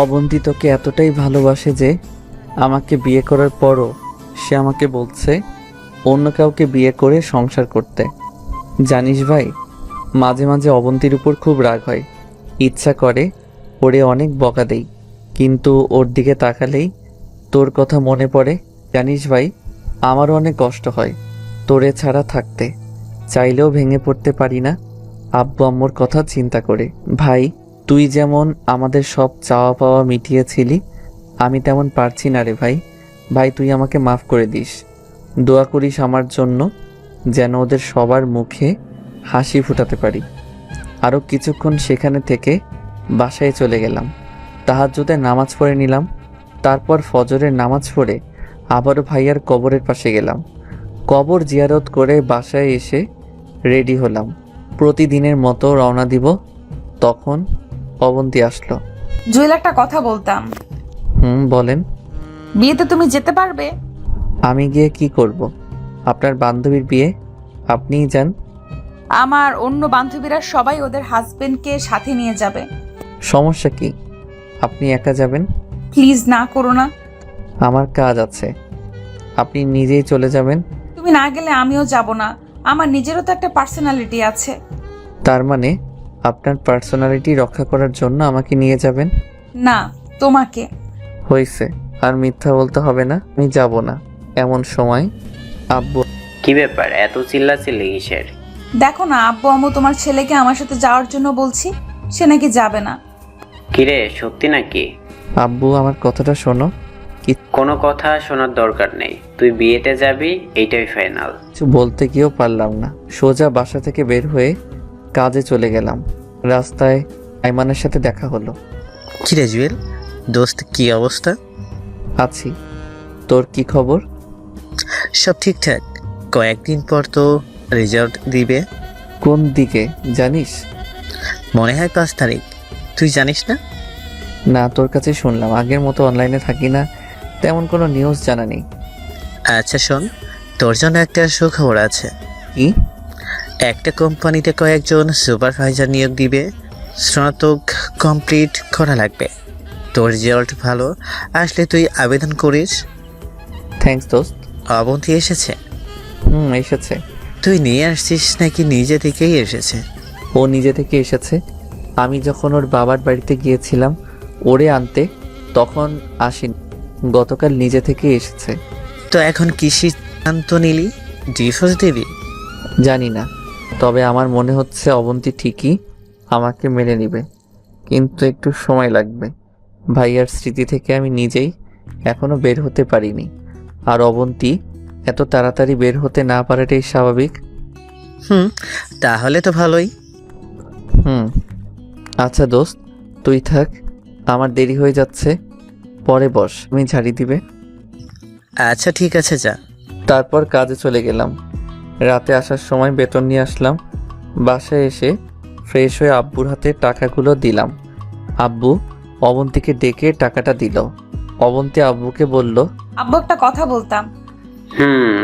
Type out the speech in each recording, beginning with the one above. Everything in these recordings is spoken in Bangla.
অবন্তী তোকে এতটাই ভালোবাসে যে আমাকে বিয়ে করার পরও সে আমাকে বলছে অন্য কাউকে বিয়ে করে সংসার করতে। জানিস ভাই, মাঝে মাঝে অবন্তীর উপর খুব রাগ হয়, ইচ্ছা করে ওরে অনেক বকা দেই, কিন্তু ওর দিকে তাকালেই তোর কথা মনে পড়ে। জানিস ভাই, আমারও অনেক কষ্ট হয় তোরে ছাড়া থাকতে, চাইলেও ভেঙে পড়তে পারি না আব্বু আম্মুর কথা চিন্তা করে। ভাই, তুই যেমন আমাদের সব চাওয়া পাওয়া মিটিয়েছিলি, আমি তেমন পারছি না রে ভাই। ভাই, তুই আমাকে মাফ করে দিস। দোয়া করিস আমার জন্য, যেন ওদের সবার মুখে হাসি ফোটাতে পারি। আরও কিছুক্ষণ সেখানে থেকে বাসায় চলে গেলাম। তাহাজ্জুদের নামাজ পড়ে নিলাম। তারপর ফজরের নামাজ পড়ে আবারও ভাইয়ার কবরের পাশে গেলাম। কবর জিয়ারত করে বাসায় এসে রেডি হলাম। প্রতিদিনের মতো রওনা দিব। তখন অবন্তী আসলো। জুয়েল, একটা কথা বলতাম। বলেন। বিয়েতে তুমি যেতে পারবে? আমি গিয়ে কি করব? আপনার বান্ধবীর বিয়ে, আপনিই যান। আমার অন্য বান্ধবীরা সবাই ওদের হাজবেন্ডকে সাথে নিয়ে যাবে। সমস্যা কি? আপনি একা যাবেন? প্লিজ না করো না। আমার কাজ আছে, আপনি নিজেই চলে যাবেন। তুমি না গেলে আমিও যাব না। আমার নিজেরও তো একটা পার্সোনালিটি আছে। তার মানে আপনার পার্সোনালিটি রক্ষা করার জন্য আমাকে নিয়ে যাবেন? না, তোমাকে। হয়েছে, আর মিথ্যা বলতে হবে না, আমি যাব না। এমন সময় আব্বু। কি ব্যাপার, এত চিল্লাচিল্লি কিসের? দেখো না, আব্বু আম্মু তোমার ছেলেকে আমার সাথে যাওয়ার জন্য বলছি, সে নাকি যাবে না। কিরে, সত্যি নাকি? আব্বু, আমার কথাটা শোনো। কোনো কথা শোনার দরকার নেই, তুই বিয়েতে যাবি, এইটাই ফাইনাল। কিছু বলতে গিয়েও পারলাম না। সোজা বাসা থেকে বের হয়ে কাজে চলে গেলাম। রাস্তায় আইমানের সাথে দেখা হলো। কিরে জুয়েল, দোস্ত কি অবস্থা? আছি, তোর কি খবর? সব ঠিকঠাক। কয়েকদিন পর তো রেজাল্ট দিবে। কোন দিকে জানিস? মনে হয় 5 তারিখ। তুই জানিস না? না, তোর কাছে শুনলাম। আগের মতো অনলাইনে থাকি না, তেমন কোনো নিউজ জানা নেই। আচ্ছা শোন, তোর জন্য একটা সুখবর আছে। কি? একটা কোম্পানিতে কয়েকজন সুপারভাইজার নিয়োগ দিবে। স্নাতক কমপ্লিট করা লাগবে। তোর রেজাল্ট ভালো আসলে তুই আবেদন করিস। থ্যাঙ্কস দোস্ত। অবন্তী এসেছে? এসেছে। তুই নিয়ে আসছিস নাকি নিজে থেকেই এসেছে? ও নিজে থেকে এসেছে। আমি যখন ওর বাবার বাড়িতে গিয়েছিলাম ওরে আনতে, তখন আসিনি। গতকাল নিজে থেকে এসেছে। তো এখন কি সিদ্ধান্ত নিলি? ডিভোর্স দিবি? জানি না, তবে আমার মনে হচ্ছে অবন্তী ঠিকই আমাকে মেনে নেবে, কিন্তু একটু সময় লাগবে। ভাইয়ার স্মৃতি থেকে আমি নিজেই এখনো বের হতে পারিনি, আর অবন্তী এত তাড়াতাড়ি বের হতে না পারাটাই স্বাভাবিক। তাহলে তো ভালোই। আচ্ছা দোস্ত, তুই থাক, আমার দেরি হয়ে যাচ্ছে। পরে বস, আমি ঝাড়ি দিবে। আচ্ছা ঠিক আছে, যা। তারপর কাজে চলে গেলাম। রাতে আসার সময় বেতন নিয়ে আসলাম। বাসায় এসে ফ্রেশ হয়ে আব্বুর হাতে টাকাগুলো দিলাম। আব্বু অবন্তীকে ডেকে টাকাটা দিল। অবন্তী আব্বুকে বলল, আব্বু, একটা কথা বলতাম।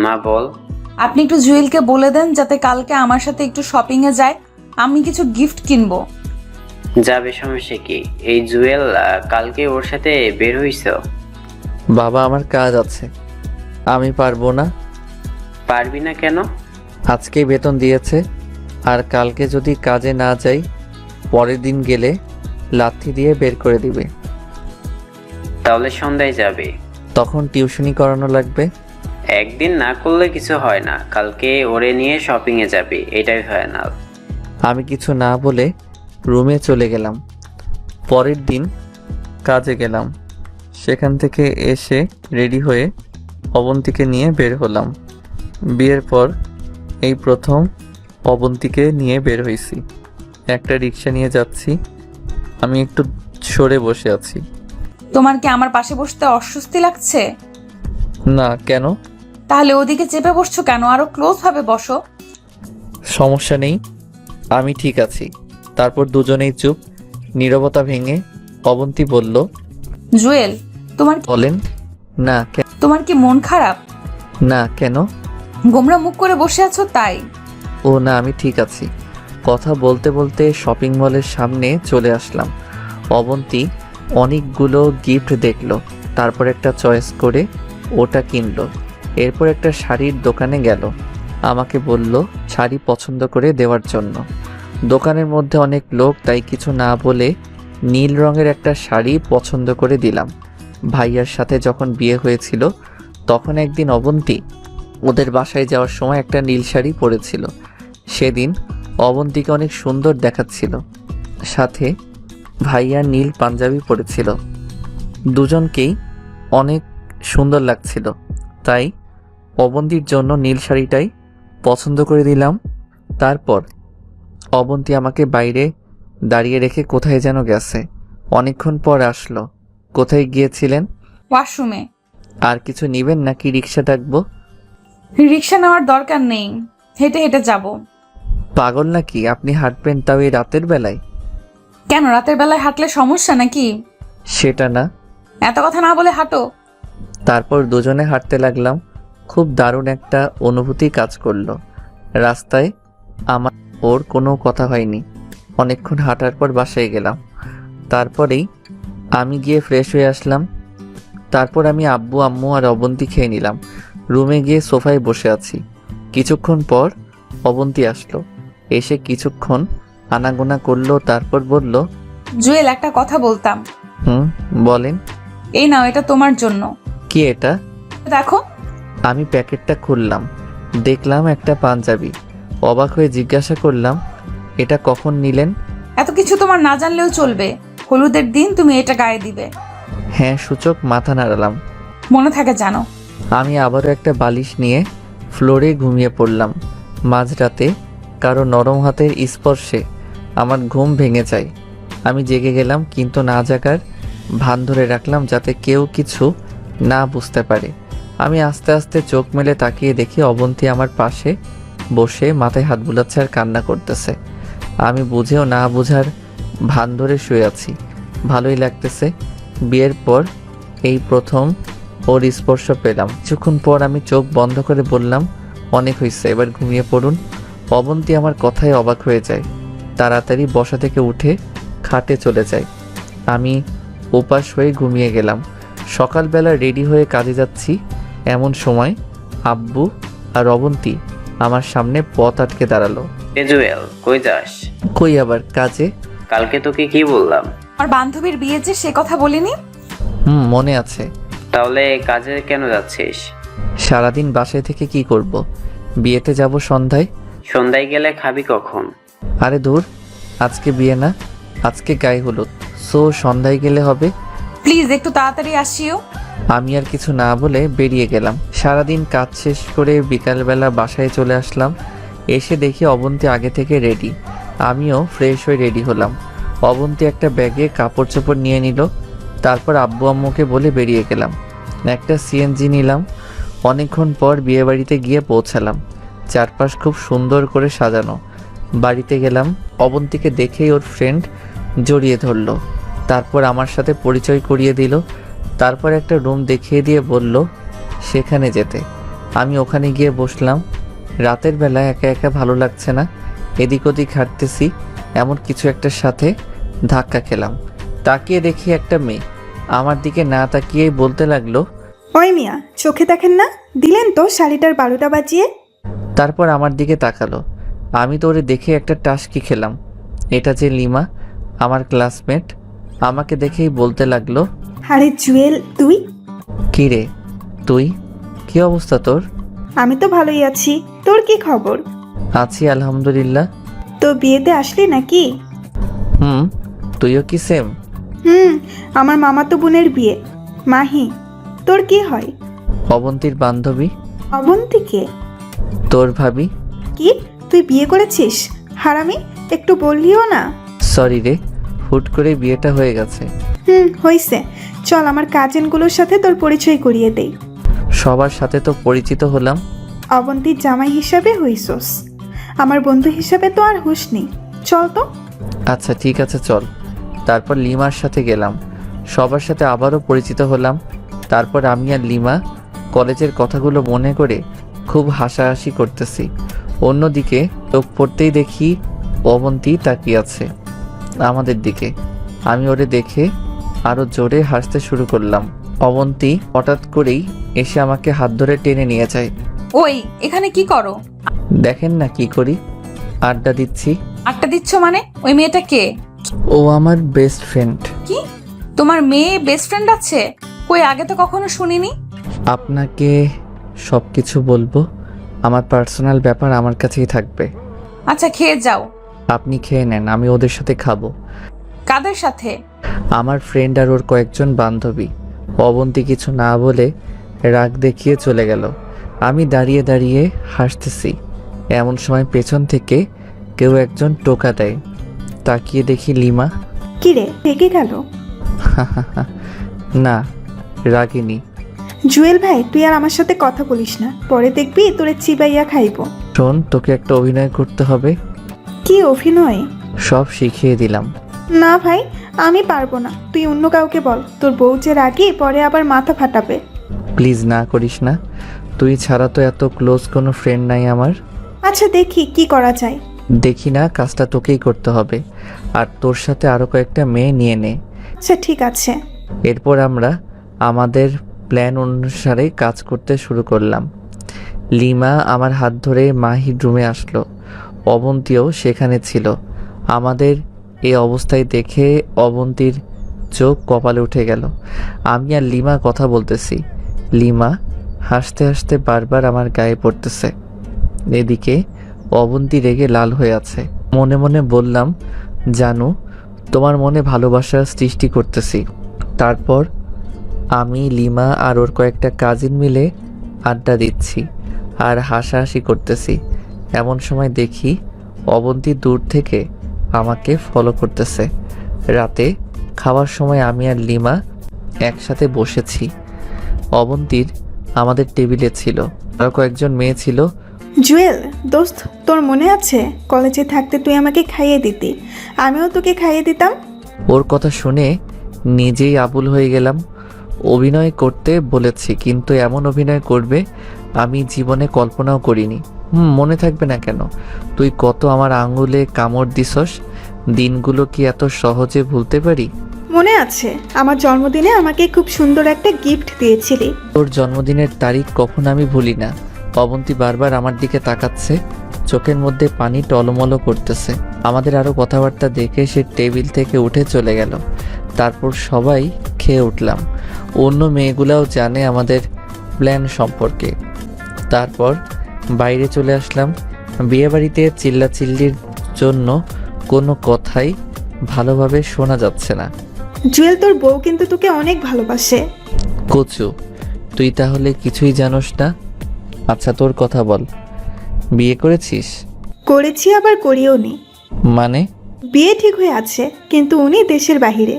মা বল। আপনি একটু জুয়েলকে বলে দেন যাতে কালকে আমার সাথে একটু শপিং এ যায়, আমি কিছু গিফট কিনবো। যাবে, সমস্যা কি? এই জুয়েল কালকে ওর সাথে বের হইছ? বাবা, আমার কাজ আছে, আমি পারবো না। পারবি না কেন? আজকেই বেতন দিয়েছে, আর কালকে যদি কাজে না যাই পরের দিন গেলে লাথি দিয়ে বের করে দিবে। তাহলে সন্ধ্যায় যাবে। তখন টিউশনি করানো লাগবে। একদিন না করলে কিছু হয় না, কালকে ওরে নিয়ে শপিং এ যাবি, এটাই ফাইনাল। আমি কিছু না বলে রুমে চলে গেলাম। পরের দিন কাজে গেলাম। সেখান থেকে এসে রেডি হয়ে অবন্তীকে নিয়ে বের হলাম। বিয়ের পর এই প্রথম অবন্তীকে নিয়ে বের হয়েছি। একটা রিক্সা নিয়ে যাচ্ছি। আমি একটু সরে বসে আছি। তোমার কি আমার পাশে বসতে অস্বস্তি লাগছে? না, কেন? তাহলে ওদিকে চেপে বসছো কেন? আরো ক্লোজ ভাবে বসো। সমস্যা নেই, আমি ঠিক আছি। তারপর দুজনেই চুপ। নীরবতা ভেঙে অবন্তী বলল, জুয়েল, বলেন। না, তোমার কি মন খারাপ? না, কেন? গোমরা মুখ করে বসে আছো তাই। ও না, আমি ঠিক আছি। কথা বলতে বলতে শপিং মলের সামনে চলে আসলাম। অবন্তী অনেকগুলো গিফট দেখলো, তারপর একটা চয়েস করে ওটা কিনলো। এরপর একটা শাড়ির দোকানে গেল, আমাকে বলল শাড়ি পছন্দ করে দেওয়ার জন্য। দোকানের মধ্যে অনেক লোক, তাই কিছু না বলে নীল রঙের একটা শাড়ি পছন্দ করে দিলাম। ভাইয়ার সাথে যখন বিয়ে হয়েছিল তখন একদিন অবন্তী ওদের বাসায় যাওয়ার সময় একটা নীল শাড়ি পরেছিল। সেদিন অবন্তীকে অনেক সুন্দর দেখাচ্ছিল, সাথে ভাইয়া নীল পাঞ্জাবি পরেছিল। দুজনকেই অনেক সুন্দর লাগছিল, তাই অবন্তীর জন্য নীল শাড়িটাই পছন্দ করে দিলাম। তারপর অবন্তী আমাকে বাইরে দাঁড়িয়ে রেখে কোথায় যেন গেছে। অনেকক্ষণ পর আসলো। কোথায় গিয়েছিলেন? ওয়াশরুমে। আর কিছু নিবেন নাকি রিক্সা ডাকবো? রিক্সা নেওয়ার দরকার নেই, হেঁটে হেঁটে যাব। পাগল নাকি আপনি? হাঁটবেন তাও এই রাতের বেলায়? কেন, রাতের বেলায় হাঁটলে সমস্যা নাকি? সেটা না। এত কথা না বলে হাঁটো। তারপর দুজনে হাঁটতে লাগলাম। খুব দারুণ একটা অনুভূতি কাজ করলো। রাস্তায় আমার ওর কোনো কথা হয়নি। অনেকক্ষণ হাঁটার পর বাসায় গেলাম। তারপরেই আমি গিয়ে ফ্রেশ হয়ে আসলাম। তারপর আমি আব্বু আম্মু আর অবন্তী খেয়ে নিলাম। রুমে গিয়ে সোফায় বসে আছি। কিছুক্ষণ পর অবন্তী আসলো। এসে কিছুক্ষণ আনাগোনা করলো, তারপর বলল, জুয়েল, একটা কথা বলতাম। বলেন। এই নাও, এটা তোমার জন্য। কি এটা? দেখো। আমি প্যাকেটটা খুললাম, দেখলাম একটা পাঞ্জাবি। অবাক হয়ে জিজ্ঞাসা করলাম, এটা কখন নিলেন? এত কিছু তোমার না জানলেও চলবে। হলুদের দিন তুমি এটা গায়ে দিবে। হ্যাঁ সূচক মাথা নাড়ালাম। মনে থাকে জানো। আমি আবারও একটা বালিশ নিয়ে ফ্লোরে ঘুমিয়ে পড়লাম। মাঝরাতে কারো নরম হাতের স্পর্শে আমার ঘুম ভেঙে যায়। আমি জেগে গেলাম, কিন্তু না জাগার ভান ধরে রাখলাম যাতে কেউ কিছু না বুঝতে পারে। আমি আস্তে আস্তে চোখ মেলে তাকিয়ে দেখি অবন্তী আমার পাশে বসে মাথায় হাত বুলাচ্ছে আর কান্না করতেছে। আমি বুঝেও না বুঝার ভান ধরে শুয়ে আছি। ভালোই লাগতেছে। বিয়ের পর এই প্রথম ওর স্পর্শ পেলাম। কিছুক্ষণ পর আমি চোখ বন্ধ করে বললাম, অনেক হয়েছে, এবার ঘুমিয়ে পড়ুন। অবন্তী আমার কথায় অবাক হয়ে যায়। তাড়াতাড়ি বসা থেকে উঠে খাটে চলে যায়। আমি উপাস হয়ে ঘুমিয়ে গেলাম। সকালবেলা রেডি হয়ে কাজে যাচ্ছি, এমন সময় আব্বু আর অবন্তী আমার সামনে পথ আটকে দাঁড়ালো। জুয়েল, কই যাস? কই আবার? কাজে। কালকে তোকে কি বললাম? আমার বান্ধবীর বিয়ে যে, সে কথা বলিনি? মনে আছে। তাহলে কাজে কেন যাচ্ছিস? সারাদিন বাসায় থেকে কি করব? বিয়েতে যাব সন্ধ্যায়। সন্ধ্যায় গেলে খাবি কখন? আরে দূর, আজকে বিয়ে না, আজকে গায়ে হলুদ, সো সন্ধ্যায় গেলে হবে। প্লিজ একটু তাড়াতাড়ি আসিও। আমি আর কিছু না বলে বেরিয়ে গেলাম। সারাদিন কাজ শেষ করে বিকালবেলা বাসায় চলে আসলাম। এসে দেখি অবন্তী আগে থেকে রেডি। আমিও ফ্রেশ হয়ে রেডি হলাম। অবন্তী একটা ব্যাগে কাপড় চোপড় নিয়ে নিল। তারপর আব্বু আম্মুকে বলে বেরিয়ে গেলাম। একটা সিএনজি নিলাম। অনেকক্ষণ পর বিয়েবাড়িতে গিয়ে পৌঁছালাম। চারপাশ খুব সুন্দর করে সাজানো। বাড়িতে গেলাম। অবন্তীকে দেখেই ওর ফ্রেন্ড জড়িয়ে ধরলো। তারপর আমার সাথে পরিচয় করিয়ে দিল। তারপর একটা রুম দেখিয়ে দিয়ে বলল সেখানে যেতে। আমি ওখানে গিয়ে বসলাম। রাতের বেলা একা একা ভালো লাগছে না। এদিক ওদিক হাঁটতেছি, এমন কিছু একটার সাথে ধাক্কা খেলাম। তাকিয়ে দেখি একটা মেয়ে আমার দিকে না তাকিয়েই বলতে লাগলো, ওই মিয়া, চোখে দেখেন না? দিলেন তো শাড়িটার 12টা বাজিয়ে। তারপর আমার দিকে তাকালো। আমি তো ওরে দেখে একটা টাসকি খেলাম। এটা যে লিমা, আমার ক্লাসমেট। আমাকে দেখেই বলতে লাগলো, আরে জুয়েল, তুই? কি রে তুই? কি অবস্থা তোর? আমি তো ভালোই আছি, তোর কি খবর? আছি আলহামদুলিল্লাহ। তো বিয়েতে আসলি নাকি? তুইও কি সেম? আমার মামাতো বোনের বিয়ে। মাহি, তোর কি হয়? অবন্তীর বান্ধবী। অবন্তীকে? তোর ভাবি। কি, তুই বিয়ে করেছিস? হারামি, একটু বললিও না। সরি রে, হুট করে বিয়েটা হয়ে গেছে। হইছে। চল আমার কাজিনগুলোর সাথে তোর পরিচয় করিয়ে দেই। সবার সাথে তো পরিচিত হলাম। অবন্তীর জামাই হিসাবে হইছস, আমার বন্ধু হিসাবে তো আর হুঁশ নেই। চল তো। আচ্ছা ঠিক আছে চল। তারপর লিমার সাথে গেলাম। সবার সাথে আবারও পরিচিত হলাম। তারপর আমি আর লিমা কলেজের কথাগুলো মনে করে খুব হাসাহাসি করতেছি। অন্যদিকে চোখ পড়তেই দেখি অবন্তী তাকিয়ে আছে আমাদের দিকে। আমি ওরে দেখে আরো জোরে হাসতে শুরু করলাম। অবন্তী হঠাৎ করেই এসে আমাকে হাত ধরে টেনে নিয়ে যায়। ওই এখানে কি করো? দেখেন না কি করি, আড্ডা দিচ্ছি। আটটা দিচ্ছ মানে? ওই মেয়েটা কে? ও আমার বেস্ট ফ্রেন্ড। কি তোমার মেয়ে বেস্ট ফ্রেন্ড আছে? কই, আগে তো কখনো শুনিনি। আপনাকে সব কিছু বলবো, আমার পার্সোনাল ব্যাপার আমার কাছেই থাকবে। আচ্ছা খেয়ে যাও। আপনি খেয়ে নেন, আমি ওদের সাথে খাবো। কাদের সাথে? আমার ফ্রেন্ড আর ওর কয়েকজন বান্ধবী। অবন্তী কিছু না বলে রাগ দেখিয়ে চলে গেল। আমি দাঁড়িয়ে দাঁড়িয়ে হাসতেছি। এমন সময় পেছন থেকে কেউ একজন টোকা দেয়। তাকিয়ে দেখি লিমা। কিরে, রেগে গেল? না, রাগিনি। জুয়েল ভাই, তুই আর আমার সাথে কথা বলিস না, পরে দেখবি তোরে চিবাইয়া খাইবো। শোন, তোকে একটা অভিনয় করতে হবে। কি অভিনয়? সব শিখিয়ে দিলাম। না ভাই, আমি পারবো না, তুই অন্য কাউকে বল। তোর বউ যে রাগি, পরে আবার মাথা ফাটাবে। প্লিজ না করিস না, তুই ছাড়া তো এত ক্লোজ কোনো ফ্রেন্ড নাই আমার। আচ্ছা দেখি কি করা যায়। দেখি না, কাজটা তোকেই করতে হবে। আর তোর সাথে আরো কয়েকটা মেয়ে নিয়ে নে। আচ্ছা ঠিক আছে। এরপর আমরা আমাদের প্ল্যান অনুসারে কাজ করতে শুরু করলাম। লিমা আমার হাত ধরে মাহির রুমে আসলো। অবন্তীও সেখানে ছিল। আমাদের এই অবস্থায় দেখে অবন্তীর চোখ কপালে উঠে গেল। আমি আর লিমা কথা বলতেছি। লিমা হাসতে হাসতে বারবার আমার গায়ে পড়তেছে। এদিকে অবন্তী রেগে লাল হয়ে আছে। মনে মনে বললাম, জানু, তোমার মনে ভালোবাসার সৃষ্টি করতেছি। তারপর আমি, লিমা আর ওর কয়েকটা কাজিন মিলে আড্ডা দিচ্ছি আর হাসাহাসি করতেছি। এমন সময় দেখি অবন্তী দূর থেকে আমাকে ফলো করতেছে। রাতে খাওয়ার সময় আমি আর লিমা একসাথে বসেছি। অবন্তীর আমাদের টেবিলে ছিল, আরও কয়েকজন মেয়ে ছিল। জুয়েল দোস্ত, তোর মনে আছে কলেজে থাকতে তুই আমাকে খাইয়ে দিতি, আমিও তোকে খাইয়ে দিতাম। ওর কথা শুনে নিজেই আবুল হয়ে গেলাম। অভিনয় করতে বলেছি, কিন্তু এমন অভিনয় করবে আমি জীবনে কল্পনাও করিনি। মনে থাকবে না কেন? তুই কত আমার আঙুলে কামড় দিছস, দিনগুলো কি এত সহজে ভুলতে পারি? মনে আছে আমার জন্মদিনে আমাকে খুব সুন্দর একটা গিফট দিয়েছিলি। তোর জন্মদিনের তারিখ কখন আমি ভুলি না। অবন্তী বারবার আমার দিকে তাকাচ্ছে, চোখের মধ্যে পানি টলমলো করতেছে। আমাদের আরো কথাবার্তা দেখে সে টেবিল থেকে উঠে চলে গেল। তারপর সবাই খেয়ে উঠলাম। অন্য মেয়েগুলাও জানে আমাদের প্ল্যান সম্পর্কে। তারপর বাইরে চলে আসলাম। বিয়েবাড়িতে চিল্লাচিল্লির জন্য কোনো কথাই ভালোভাবে শোনা যাচ্ছে না। জুয়েল, তোর বউ কিন্তু তোকে অনেক ভালোবাসে। কচু, তুই তাহলে কিছুই জানোস না? আচ্ছা তোর কথা বল, বিয়ে করেছিস? করেছি আবার করিও নি। মানে? বিয়ে ঠিক হয়ে আছে, কিন্তু উনি দেশের বাহিরে।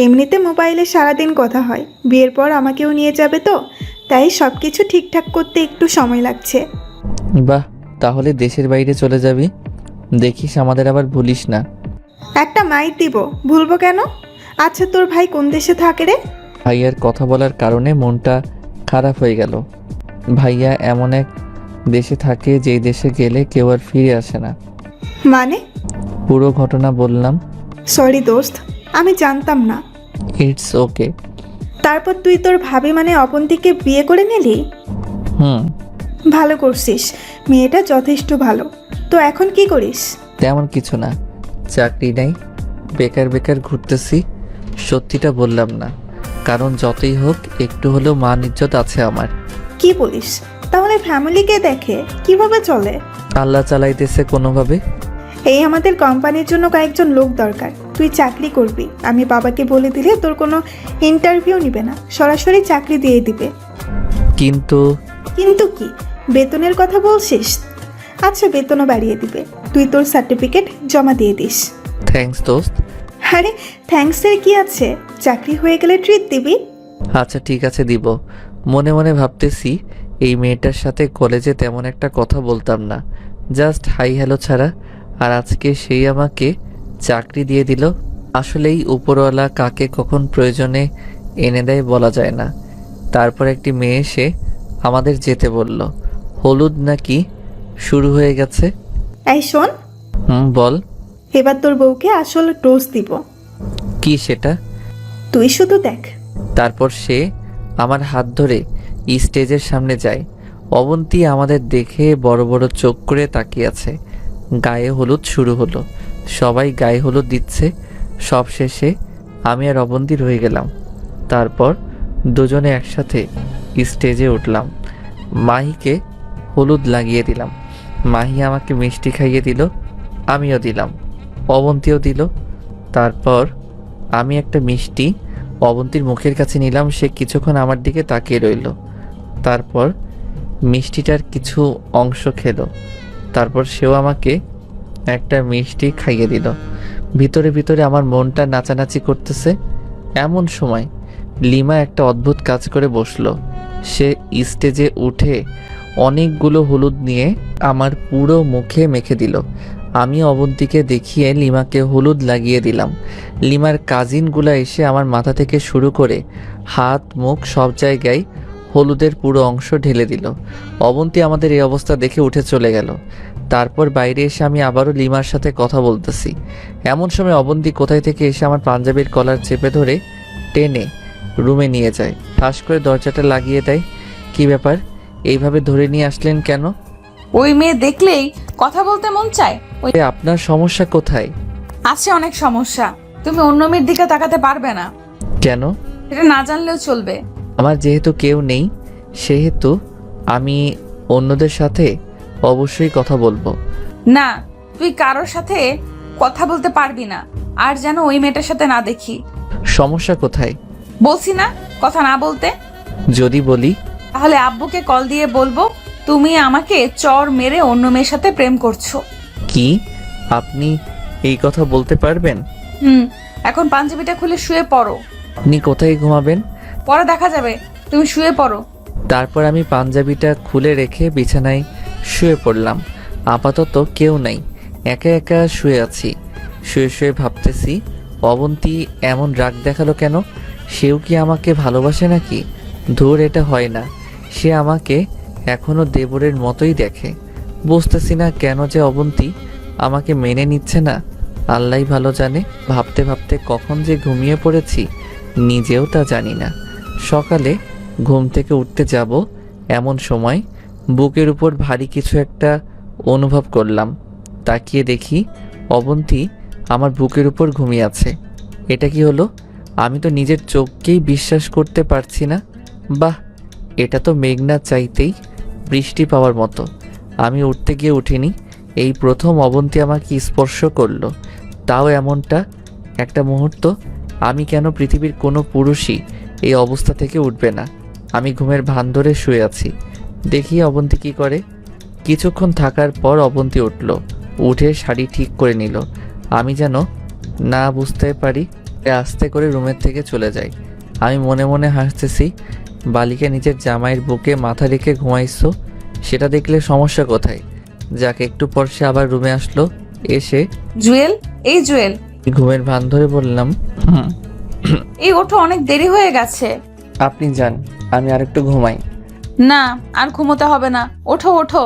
এমনিতে মোবাইলে সারাদিন কথা হয়, বিয়ের পর আমাকেও নিয়ে যাবে তো, তাই সব কিছু ঠিকঠাক করতে একটু সময় লাগছে। বাহ, তাহলে দেশের বাইরে চলে যাবি। দেখিস আমাদের আবার ভুলিস না। একটা মাইর দিব, ভুলবো কেন? আচ্ছা তোর ভাই কোন দেশে থাকে রে? ভাইয়ার কথা বলার কারণে মনটা খারাপ হয়ে গেল। ভাইয়া এমন এক দেশে থাকে যেই দেশে গেলে কেউ আর ফিরে আসে না। মানে? পুরো ঘটনা বললাম। সরি দোস্ত, আমি জানতাম না। It's okay. তারপর তুই তোর ভাবি মানে অবন্তীকে বিয়ে করে নিলি? হুম। ভালো করছিস, মেয়েটা যথেষ্ট ভালো। তো এখন কি করিস? তেমন কিছু না, চাকরি নেই, বেকার বেকার ঘুরতেছি। সত্যিটা বললাম না, কারণ যতই হোক একটু হলেও মান ইজ্জত আছে আমার। কি বলিস? তাহলে ফ্যামিলিকে দেখে কিভাবে চলে? আল্লাহ চালাইতেছে কোনোভাবে। এই আমাদের কোম্পানির জন্য কয়েকজন লোক দরকার, তুই চাকরি করবি। আমি বাবাকে বলে দিলে তোর কোনো ইন্টারভিউ নিবে না, সরাসরি চাকরি দিয়ে দিবে। কিন্তু কিন্তু কি, বেতনের কথা বলছিস? আচ্ছা বেতনও বাড়িয়ে দিবে, তুই তোর সার্টিফিকেট জমা দিয়ে দিস। থ্যাঙ্কস দোস্ত। আরে থ্যাঙ্কসের কি আছে, চাকরি হয়ে গেলে ট্রিট দিবি। আচ্ছা ঠিক আছে, দিব। মনে মনে ভাবতেছি এই মেয়েটার সাথে কলেজে তেমন একটা কথা বলতাম না, জাস্ট হাই হ্যালো ছাড়া, আর আজকে সেই আমাকে চাকরি দিয়ে দিল। আসলেই উপরওয়ালা কাকে কখন প্রয়োজনে এনে দেয় বলা যায় না। তারপর একটি মেয়ে এসে আমাদের যেতে বলল। হলুদ নাকি শুরু হয়ে গেছে। এই শোন, বল। এবার তোর বউকে আসল ডোজ দিব। কি সেটা? তুই শুধু দেখ। তারপর সে আমার হাত ধরে স্টেজের সামনে যায়। অবন্তী আমাদের দেখে বড় বড় চোখ করে তাকিয়ে আছে। গায়ে হলুদ শুরু হলো, সবাই গায়ে হলুদ দিচ্ছে। সব শেষে আমি আর অবন্তী রয়ে গেলাম। তারপর দুজনে একসাথে স্টেজে উঠলাম। মাহিকে হলুদ লাগিয়ে দিলাম। মাহি আমাকে মিষ্টি খাইয়ে দিল, আমিও দিলাম, অবন্তীও দিল। তারপর আমি একটা মিষ্টি অবন্তীর মুখের কাছে নিলাম। সে কিছুক্ষণ আমার দিকে তাকিয়ে রইল। তারপর মিষ্টিটার কিছু অংশ খেলো। তারপর সেও আমাকে একটা মিষ্টি খাইয়ে দিল। ভিতরে ভিতরে আমার মনটা নাচানাচি করতেছে। এমন সময় লিমা একটা অদ্ভুত কাজ করে বসলো। সে স্টেজে উঠে অনেকগুলো হলুদ নিয়ে আমার পুরো মুখে মেখে দিল। আমি অবন্তীকে দেখিয়ে লিমাকে হলুদ লাগিয়ে দিলাম। লিমার কাজিনগুলো এসে আমার মাথা থেকে শুরু করে হাত মুখ সব জায়গায় হলুদের পুরো অংশ ঢেলে দিল। অবন্তী আমাদের এই অবস্থা দেখে উঠে চলে গেল। তারপর বাইরে এসে আমি আবারও লিমার সাথে কথা বলতেছি। এমন সময় অবন্তী কোথায় থেকে এসে আমার পাঞ্জাবির কলার চেপে ধরে টেনে রুমে নিয়ে যায়। ঠাস করে দরজাটা লাগিয়ে দেয়। কি ব্যাপার, এইভাবে ধরে নিয়ে আসলেন কেন? ওই মেয়ে দেখলেই কথা বলতে মন চায়। ওই আপনার সমস্যা কোথায়? আছে অনেক সমস্যা, তুমি অন্য মেয়ের দিকে তাকাতে পারবে না। কেন? এটা না জানলেও চলবে। আমার যেহেতু কেউ নেই, সেহেতু আমি অন্যদের সাথে অবশ্যই কথা বলবো। না, তুই কারোর সাথে কথা বলতে পারবি না। আর যেন ওই মেয়েটার সাথে না দেখি। সমস্যা কোথায়? বলছি না কথা না বলতে। যদি বলি? তাহলে আব্বুকে কল দিয়ে বলবো তুমি আমাকে চর মেরে অন্য মেয়ের সাথে প্রেম করছো। কি আপনি এই কথা বলতে পারবেন? এখন পাঞ্জাবিটা খুলে শুয়ে পড়ো। আপনি কোথায় ঘুমাবেন? পরে দেখা যাবে, তুমি শুয়ে পড়ো। তারপর আমি পাঞ্জাবিটা খুলে রেখে বিছানায় শুয়ে পড়লাম। আপাতত কেউ নাই, একা একা শুয়ে আছি। শুয়ে শুয়ে ভাবতেছি, অবন্তী এমন রাগ দেখালো কেন? সেও কি আমাকে ভালোবাসে নাকি? ধুর, এটা হয় না। সে আমাকে এখনো দেবরের মতোই দেখে। বুঝতেছি না কেন যে অবন্তী আমাকে মেনে নিচ্ছে না। আল্লাহই ভালো জানে। ভাবতে ভাবতে কখন যে ঘুমিয়ে পড়েছি নিজেও তা জানি না। সকালে ঘুম থেকে উঠতে যাব এমন সময় বুকের উপর ভারী কিছু একটা অনুভব করলাম। তাকিয়ে দেখি অবন্তী আমার বুকের উপর ঘুমিয়ে আছে। এটা কি হলো? আমি তো নিজের চোখকেই বিশ্বাস করতে পারছি না। বাহ, এটা তো মেঘনা চাইতেই বৃষ্টি পাওয়ার মতো। আমি উঠতে গিয়ে উঠিনি, এই প্রথম অবন্তী আমাকে স্পর্শ করলো, তাও এমনটা একটা মুহূর্ত। আমি কেন পৃথিবীর কোনো পুরুষই এই অবস্থা থেকে উঠবে না? আমি ঘুমের ভান ধরে শুয়ে আছি। দেখি অবন্তী কী করে। কিছুক্ষণ থাকার পর অবন্তী উঠল, উঠে শাড়ি ঠিক করে নিল। আমি যেন না বুঝতে পারি, আস্তে করে রুমের থেকে চলে যাই। আমি মনে মনে হাসতেছি, বালিকা নিজের জামাইয়ের বুকে মাথা রেখে ঘুমাইছো, সেটা দেখলে সমস্যা কোথায়? যাকে একটু পর সে আবার রুমে আসলো। এসে জুয়েল, এই জুয়েল। ঘুমের ভান ধরে বললাম, এই ওঠো, অনেক দেরি হয়ে গেছে। আপনি যান, আমি আরেকটু ঘুমাই। না, আর ঘুমোতে হবে না, ওঠো ওঠো,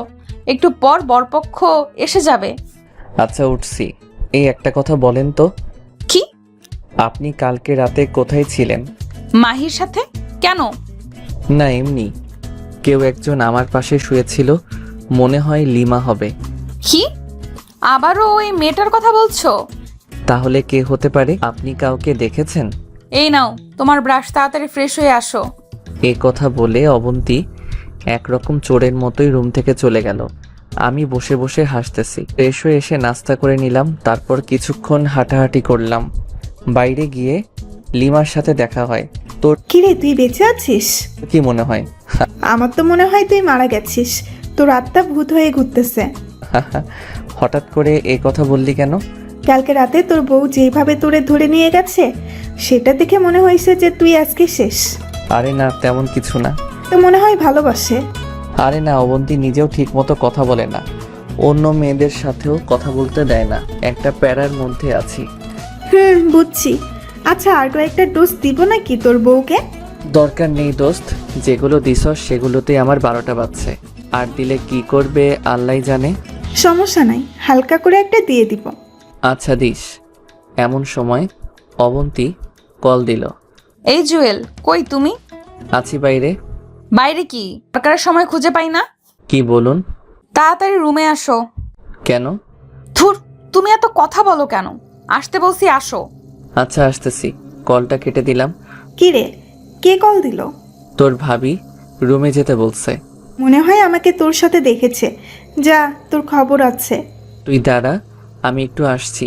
একটু পর বরপক্ষ এসে যাবে। আচ্ছা উঠছি। এই একটা কথা বলেন তো, কি? আপনি কালকে রাতে কোথায় ছিলেন? মাহির সাথে? কেন? না এমনি, কেউ একজন আমার পাশে শুয়েছিল, মনে হয় লিমা হবে। কি? আবারও ওই মেয়েটার কথা বলছো? তাহলে কে হতে পারে? আপনি কাউকে দেখেছেন? এই নাও তোমার ব্রাশ, তাড়াতাড়ি ফ্রেশ হয়ে আসো। এ কথা বলে অবন্তী একরকম চোরের মতোই রুম থেকে চলে গেল। আমি বসে বসে হাসতেছি। ফ্রেশ হয়ে এসে নাস্তা করে নিলাম। তারপর কিছুক্ষণ হাঁটাহাঁটি করলাম। বাইরে গিয়ে লিমার সাথে দেখা হয়। তোর কিরে, তুই বেঁচে আছিস? কি মনে হয়? আমার তো মনে হয় তুই মারা গেছিস। তোর আত্মা ভূত হয়ে ঘুরতেছে। হঠাৎ করে এই কথা বললি কেন? কালকে রাতে তোর বউ যেভাবে তোরে ধরে নিয়ে গেছে, সেটা দেখে মনে হয়েছে যে তুই আজকে শেষ। আরে না, তেমন কিছু না। তো মনে হয় ভালোবাসে। আরে না, অবন্তী নিজেও ঠিক মতো কথা বলে না, অন্য মেয়েদের সাথেও কথা বলতে দেয় না। একটা প্যারার মধ্যে আছি। বুঝছি। আচ্ছা, আর কয়েকটা ডোজ দিব নাকি তোর বউকে? দরকার নেই দোস্ত, যেগুলো দিছস সেগুলোতেই আমার 12টা বাজছে। আর দিলে কি করবে আল্লাহ জানে। সমস্যা নাই, হালকা করে একটা দিয়ে দিব। আচ্ছা দিস। এমন সময় অবন্তী কল দিল। এই জুয়েল, কই তুমি? আছি বাইরে। বাইরে কি? দরকারের সময় খুঁজে পাই না। কি বলুন? তাড়াতাড়ি রুমে আসো। কেন? ধুর, তুমি এত কথা বলো কেন? আসতে বলছি আসো। আচ্ছা আসতেছি, কলটা কেটে দিলাম। কি রে, কে কল দিল? তোর ভাবি রুমে যেতে বলছে। মনে হয় আমাকে তোর সাথে দেখেছে। যা, তোর খবর আছে। তুই দাঁড়া, আমি একটু আসছি।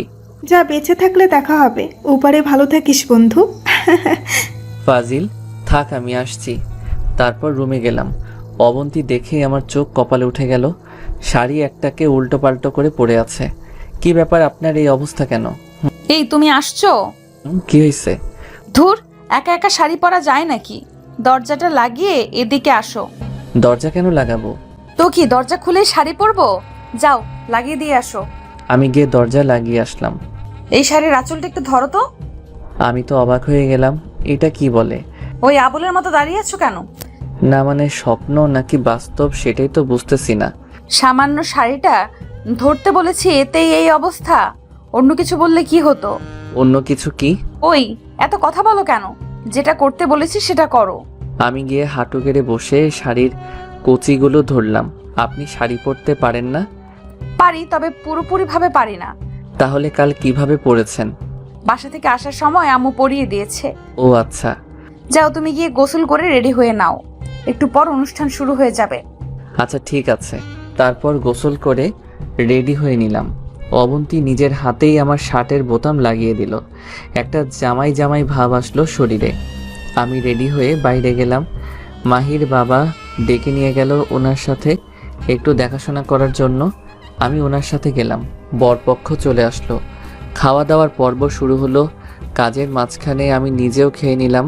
যা, বেঁচে থাকলে দেখা হবে। ওপারে ভালো থাকিস বন্ধু। ফাজিল, থাক আমি আসছি। তারপর রুমে গেলাম। অবন্তী দেখে আমার চোখ কপালে উঠে গেল। শাড়ি একটাকে উল্টো পাল্টো করে পড়ে আছে। কি ব্যাপার, আপনার এই অবস্থা কেন? এই তুমি আসছো? কি হয়েছে? ধুর, একা একা শাড়ি পরা যায় নাকি? দরজাটা লাগিয়ে এদিকে আসো। দরজা কেন লাগাবো? তো কি দরজা খুলে শাড়ি পরবো? যাও, লাগিয়ে দিয়ে আসো। আমি গিয়ে দরজা লাগিয়ে আসলাম। এই শাড়ির আঁচলটা একটু ধরো তো। আমি তো অবাক হয়ে গেলাম, এটা কি বলে? ওই আবুলের মতো দাঁড়িয়ে আছো কেন? না মানে স্বপ্ন নাকি বাস্তব সেটাই তো বুঝতেছি না। সামান্য শাড়িটা ধরতে বলেছি, এতেই এই অবস্থা। অন্য কিছু বললে কি হতো? অন্য কিছু কি? ওই এত কথা বলো কেন? যেটা করতে বলেছি সেটা করো। আমি গিয়ে হাঁটু গেড়ে বসে শাড়ির কচিগুলো ধরলাম। আপনি শাড়ি পরতে পারেন না? পারি, তবে পুরোপুরি ভাবে পারি না। তাহলে কাল কিভাবে পরেছেন? বাসা থেকে আসার সময় আম্মু পরিয়ে দিয়েছে। ও আচ্ছা। যাও, তুমি গিয়ে গোসল করে রেডি হয়ে নাও, একটু পর অনুষ্ঠান শুরু হয়ে যাবে। আচ্ছা ঠিক আছে। তারপর গোসল করে রেডি হয়ে নিলাম। অবন্তী নিজের হাতেই আমার শার্টের বোতাম লাগিয়ে দিল। একটা জামাই জামাই ভাব আসলো শরীরে। আমি রেডি হয়ে বাইরে গেলাম। মাহির বাবা ডেকে নিয়ে গেল ওনার সাথে একটু দেখাশোনা করার জন্য। আমি ওনার সাথে গেলাম। বরপক্ষ চলে আসলো। খাওয়া দাওয়ার পর্ব শুরু হলো। কাজের মাঝখানে আমি নিজেও খেয়ে নিলাম।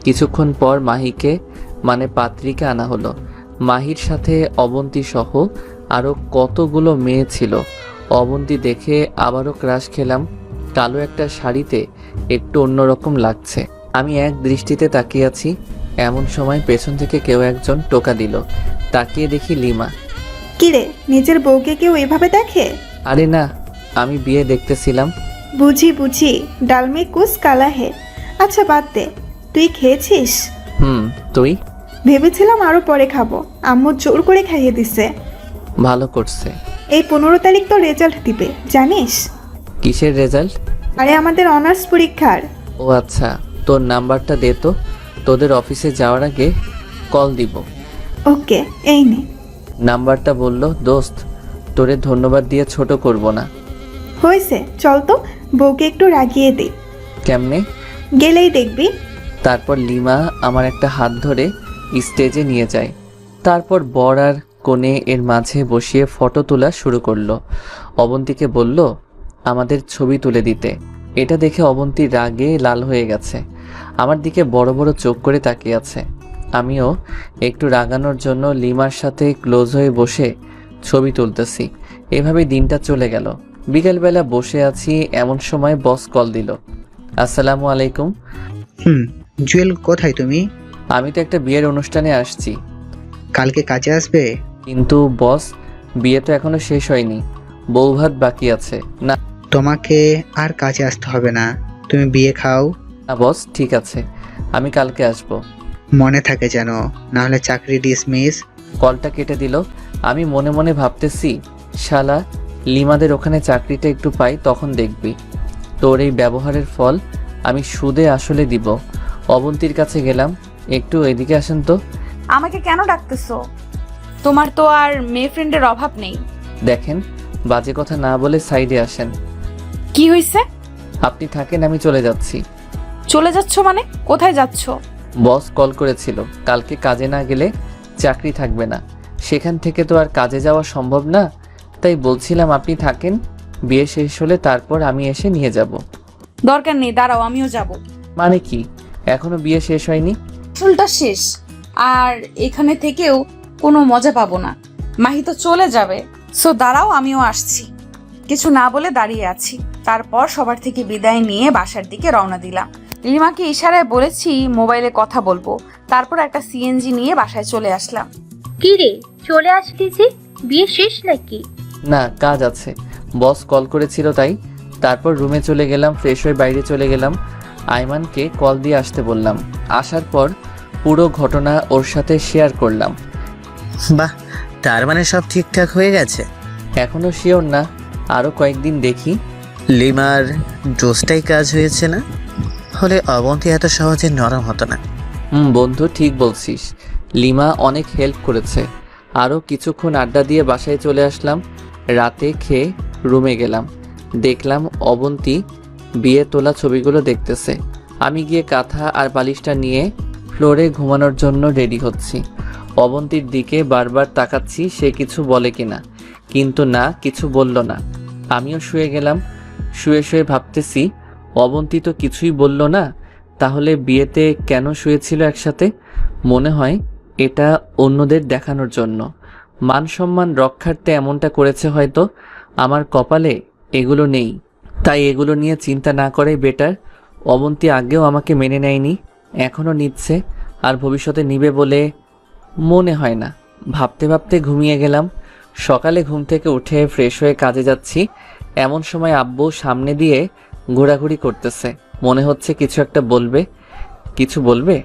কিছুক্ষণ পর মাহিকে মানে পাত্রীকে আনা হলো। মাহির সাথে অবন্তী সহ আরও কতগুলো মেয়ে ছিল। অবন্তী দেখে আবারও ক্রাশ খেলাম। কালো একটা শাড়িতে একটু অন্যরকম লাগছে। আমি এক দৃষ্টিতে তাকিয়ে আছি। এমন সময় পেছন থেকে কেউ একজন টোকা দিল। তাকিয়ে দেখি লিমা। কি রে, নিজের বউকে কেউ এভাবে দেখে? আরে না, আমি বিয়ে দেখতেছিলাম। বুঝি বুঝি, ডালমে কুস কালা হে। আচ্ছা বাদ দে, তুই খেয়েছিস? তুই? ভেবেছিলাম আরো পরে খাবো, আম্মু জোর করে খাইয়ে দিছে। ভালো করছে। এই 15 তারিখ তো রেজাল্ট দিবে, জানিস? কিসের রেজাল্ট? আরে আমাদের অনার্স পরীক্ষার। ও আচ্ছা, তোর নাম্বারটা দে তো, তোদের অফিসে যাওয়ার আগে কল দিব। ওকে, এই নে। নাম্বারটা বলল। দোস্ত, তোরে ধন্যবাদ দিয়ে ছোট করব না। হয়েছে, চল তো বউকে একটু রাগিয়ে দে। কেমনে? গেলেই দেখবি। তারপর লিমা আমার একটা হাত ধরে স্টেজে নিয়ে যায়। তারপর বর আর কনে এর মাঝে বসিয়ে ফটো তোলা শুরু করলো। অবন্তীকে বলল আমাদের ছবি তুলে দিতে। এটা দেখে অবন্তী রাগে লাল হয়ে গেছে। আমার দিকে বড় বড় চোখ করে তাকিয়ে আছে। আমিও একটু রাগানোর জন্য লিমার সাথে ক্লোজ হয়ে বসে ছবি তুলতেছি। এভাবে দিনটা চলে গেল। বিকেলবেলা বসে আছি, এমন সময় বস কল দিল। আসসালামু আলাইকুম। জুয়েল, কোথায় তুমি? আমি তো একটা বিয়ের অনুষ্ঠানে আসছি। কালকে কাজে আসবে? কিন্তু বস, বিয়ে তো এখনো শেষ হয়নি, বউ ভাত বাকি আছে। না তোমাকে আর কাজে আসতে হবে না, তুমি বিয়ে খাও। না বস, ঠিক আছে, আমি কালকে আসব। মনে থাকে যেন, না হলে চাকরি ডিসমিস। কলটা কেটে দিল। আমি মনে মনে ভাবতেছি, শালা লিমাদের ওখানে চাকরিটা একটু পাই, তখন দেখবি তোর এই ব্যবহারের ফল আমি সুদে আসলে দিব। অবন্তীর কাছে গেলাম। একটু এদিকে আসেন তো। আমাকে কেন ডাকতেছো? তোমার তো আর মেয়ে ফ্রেন্ডের অভাব নেই। দেখেন, বাজে কথা না বলে সাইডে আসেন। কি হয়েছে? আপনি থাকেন, আমি চলে যাচ্ছি। চলে যাচ্ছ মানে? কোথায় যাচ্ছ? বস কল করেছিল, কালকে কাজে না গেলে চাকরি থাকবে না। সেখান থেকে তো আর কাজে যাওয়া সম্ভব না, তাই বলছিলাম আপনি থাকেন, বিয়ে শেষ হলে তারপর আমি এসে নিয়ে যাব। দরকার নেই, দাঁড়াও, আমিও যাব। মানে কি, এখনো বিয়ে শেষ হয়নি? আসলটা শেষ, আর এখানে থেকেও কোনো মজা পাবো না। মাহি তো চলে যাবে, সো দাঁড়াও, আমিও আসছি। কিছু না বলে দাঁড়িয়ে আছি। তারপর সবার থেকে বিদায় নিয়ে বাসার দিকে রওনা দিলাম। লিমাকে ইশারায় বলেছি মোবাইলে কথা বলবো। তারপর একটা সিএনজি নিয়ে বাসায় চলে আসলাম। কি রে, চলে আসলি যে? বিয়ে শেষ নাকি? না, কাজ আছে, বস কল করেছিল তাই। তারপর রুমে চলে গেলাম, ফ্রেশ হয়ে বাইরে চলে গেলাম। আইমানকে কল দিয়ে আসতে বললাম। আসার পর পুরো ঘটনা ওর সাথে শেয়ার করলাম। বাহ, তার মানে সব ঠিকঠাক হয়ে গেছে। এখনও শিওর না, আরও কয়েকদিন দেখি। লিমার ডোজটাই কাজ হয়েছে না হলে অবন্তী এত সহজে নরম হতো না। বন্ধু ঠিক বলছিস, লিমা অনেক হেল্প করেছে। আরও কিছুক্ষণ আড্ডা দিয়ে বাসায় চলে আসলাম। রাতে খেয়ে রুমে গেলাম, দেখলাম অবন্তী বিয়ে তোলা ছবিগুলো দেখতেছে। আমি গিয়ে কাঁথা আর বালিশটা নিয়ে ফ্লোরে ঘুমানোর জন্য রেডি হচ্ছি। অবন্তীর দিকে বারবার তাকাচ্ছি সে কিছু বলে কিনা, কিন্তু না, কিছু বলল না। আমিও শুয়ে গেলাম। শুয়ে শুয়ে ভাবতেছি অবন্তী তো কিছুই বলল না, তাহলে বিয়েতে কেন শুয়েছিল একসাথে? মনে হয় এটা অন্যদের দেখানোর জন্য, মান সম্মান রক্ষার্থে এমনটা করেছে হয়তো। আমার কপালে এগুলো নেই, তাই এগুলো নিয়ে চিন্তা না করাই বেটার। অবন্তী আগেও আমাকে মেনে নেয়নি, এখনও নিচ্ছে, আর ভবিষ্যতে নিবে বলে মনে হয় না। ভাবতে ভাবতে ঘুমিয়ে গেলাম। সকালে ঘুম থেকে উঠে ফ্রেশ হয়ে কাজে যাচ্ছি, এমন সময় আব্বু সামনে দিয়ে ঘোরাঘুরি করতেছে। মনে হচ্ছে কিছু একটা বলবে। কিছু বলবে?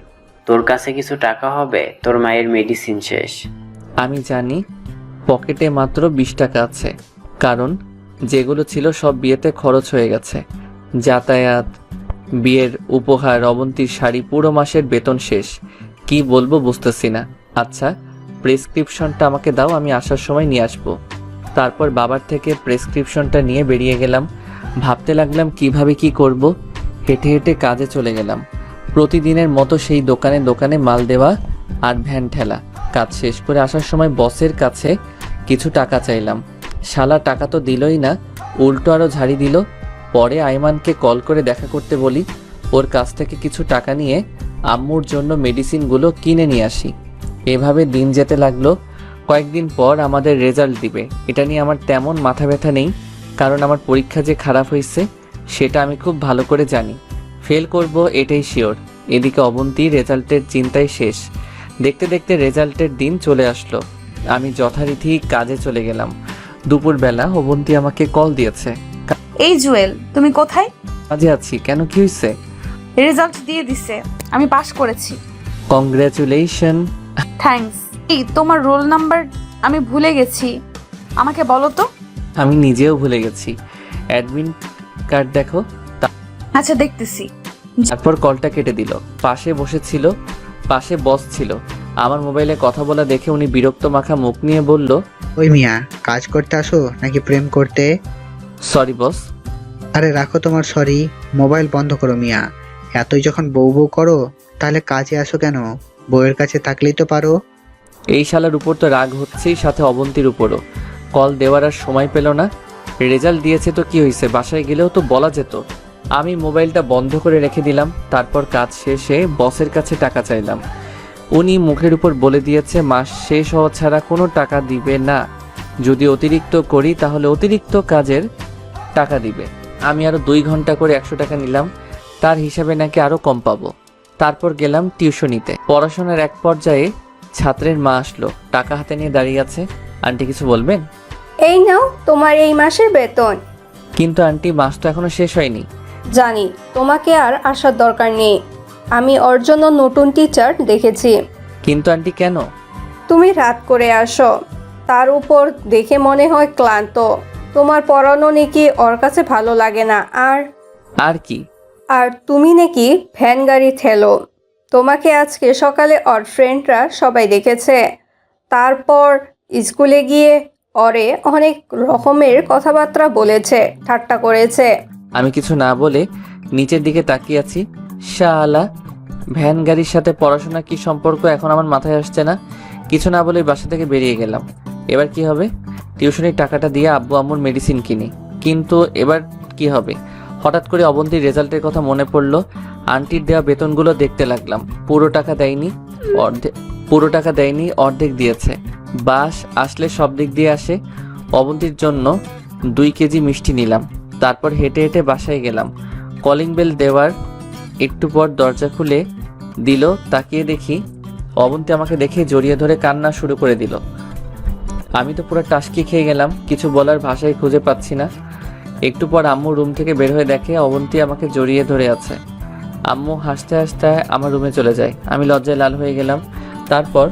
তোর কাছে কিছু টাকা হবে, তোর মায়ের মেডিসিন শেষ। আমি জানি পকেটে মাত্র 20 টাকা আছে, কারণ যেগুলো ছিল সব বিয়েতে খরচ হয়ে গেছে। যাতায়াত, বিয়ের উপহার, অবন্তীর শাড়ি, পুরো মাসের বেতন শেষ। কি বলবো বুঝতেছি না। আচ্ছা, প্রেসক্রিপশনটা আমাকে দাও, আমি আসার সময় নিয়ে আসবো। তারপর বাবার থেকে প্রেসক্রিপশনটা নিয়ে বেরিয়ে গেলাম। ভাবতে লাগলাম কিভাবে কি করব। হেঁটে হেঁটে কাজে চলে গেলাম। প্রতিদিনের মতো সেই দোকানে দোকানে মাল দেওয়া আর ভ্যান ঠেলা। কাজ শেষ করে আসার সময় বসের কাছে কিছু টাকা চাইলাম। শালা টাকা তো দিলই না, উল্টো আরও ঝাড়ি দিল। পরে আইমানকে কল করে দেখা করতে বলি, ওর কাছ থেকে কিছু টাকা নিয়ে আম্মুর জন্য মেডিসিনগুলো কিনে নিয়ে আসি। এভাবে দিন যেতে লাগলো। কয়েকদিন পর আমাদের রেজাল্ট দিবে, এটা নিয়ে আমার তেমন মাথা ব্যথা নেই, কারণ আমার পরীক্ষা যে খারাপ হয়েছে সেটা আমি খুব ভালো করে জানি। ফেল করব এটাই শিওর। এদিকে অবন্তী রেজাল্টের চিন্তায় শেষ। দেখতে দেখতে রেজাল্টের দিন চলে আসলো। আমি যথারীতি কাজে চলে গেলাম। দুপুরবেলা অবন্তী আমাকে কল দিয়েছে। এই জুয়েল, তুমি কোথায়? কাজে আছি। কেন, কি হয়েছে? রেজাল্ট দিয়ে দিছে, আমি পাশ করেছি। কংগ্রাচুলেশন। থ্যাঙ্কস। এই তোমার রোল নাম্বার আমি ভুলে গেছি, আমাকে বলো তো। আমি নিজেও ভুলে গেছি। অ্যাডমিন কার্ড দেখো। আচ্ছা, দেখতেছি। তারপর কলটা কেটে দিল। পাশে বসেছিল, পাশে বস ছিল। আমার মোবাইলে কথা বলা দেখে উনি বিরক্ত মাখা মুখ নিয়ে বলল, ওই মিয়া, কাজ করতে আসো নাকি প্রেম করতে? Sorry boss. আরে রাখো তোমার সরি, মোবাইল বন্ধ করো মিয়া। এতই যখন বউ বউ করো তাহলে কাজে আসো কেন? বউয়ের কাছে থাকলেই তো পারো। এই শালার উপর তো রাগ হচ্ছেই, সাথে অবন্তীর উপরও। কল দেওয়ার আর সময় পেল না। রেজাল্ট দিয়েছে তো কি হয়েছে, বাসায় গেলেও তো বলা যেত। আমি মোবাইলটা বন্ধ করে রেখে দিলাম। তারপর কাজ শেষে বসের কাছে টাকা চাইলাম। উনি মুখের উপর বলে দিয়েছে মাস শেষ হওয়া ছাড়া কোনো টাকা দিবে না, যদি অতিরিক্ত করি তাহলে অতিরিক্ত কাজের টাকা দিবে। আমি আরও 2 ঘন্টা করে 100 টাকা নিলাম, তার হিসাবে নাকি আরও কম পাবো। তারপর গেলাম টিউশনিতে। পড়াশোনার এক পর্যায়ে ছাত্রের মা আসলো, টাকা হাতে নিয়ে দাঁড়িয়ে আছে। আন্টি কিছু বলবেন? এই নাও তোমার এই মাসের বেতন। কিন্তু আন্টি, মাস তো এখনো শেষ হয়নি। জানি, তোমাকে আর আসার দরকার নেই। আমি ওর জন্য নতুন টিচার দেখেছি। কিন্তু আন্টি কেন? তুমি রাত করে আসো, তার উপর দেখে মনে হয় ক্লান্ত। তোমার পড়ানো নাকি ওর কাছে ভালো লাগে না। আর কি? আর তুমি নাকি ভ্যান গাড়ি ঠেলো। তোমাকে আজকে সকালে ওর ফ্রেন্ডরা সবাই দেখেছে। তারপর স্কুলে গিয়ে ওরে অনেক রকমের কথাবার্তা বলেছে, ঠাট্টা করেছে। আমি কিছু না বলে নিচের দিকে তাকিয়ে আছি। শালা, ভ্যান গাড়ির সাথে পড়াশোনা কি সম্পর্ক এখন আমার মাথায় আসছে না। কিছু না বলে বাসা থেকে বেরিয়ে গেলাম। এবার কি হবে? টিউশনির টাকাটা দিয়ে আব্বু আম্মুর মেডিসিন কিনি। কিন্তু এবার কি হবে? হঠাৎ করে অবন্তীর রেজাল্টের কথা মনে পড়লো। আন্টির দেওয়া বেতনগুলো দেখতে লাগলাম। পুরো টাকা দেয়নি, অর্ধেক দিয়েছে। বাস আসলে সব দিক দিয়ে আসে। অবন্তীর জন্য 2 কেজি মিষ্টি নিলাম। তারপর হেঁটে হেঁটে বাসায় গেলাম। কলিং বেল দেওয়ার একটু পর দরজা খুলে দিল। তাকিয়ে দেখি অবন্তী আমাকে দেখে জড়িয়ে ধরে কান্না শুরু করে দিল। আমি তো পুরো টাসকি খেয়ে গেলাম, কিছু বলার ভাষাই খুঁজে পাচ্ছি না। একটু পর আম্মু রুম থেকে বের হয়ে দেখে অবন্তী আমাকে জড়িয়ে ধরে আছে। আম্মু হাসতে হাসতে আমার রুমে চলে যায়। আমি লজ্জায় লাল হয়ে গেলাম। তারপর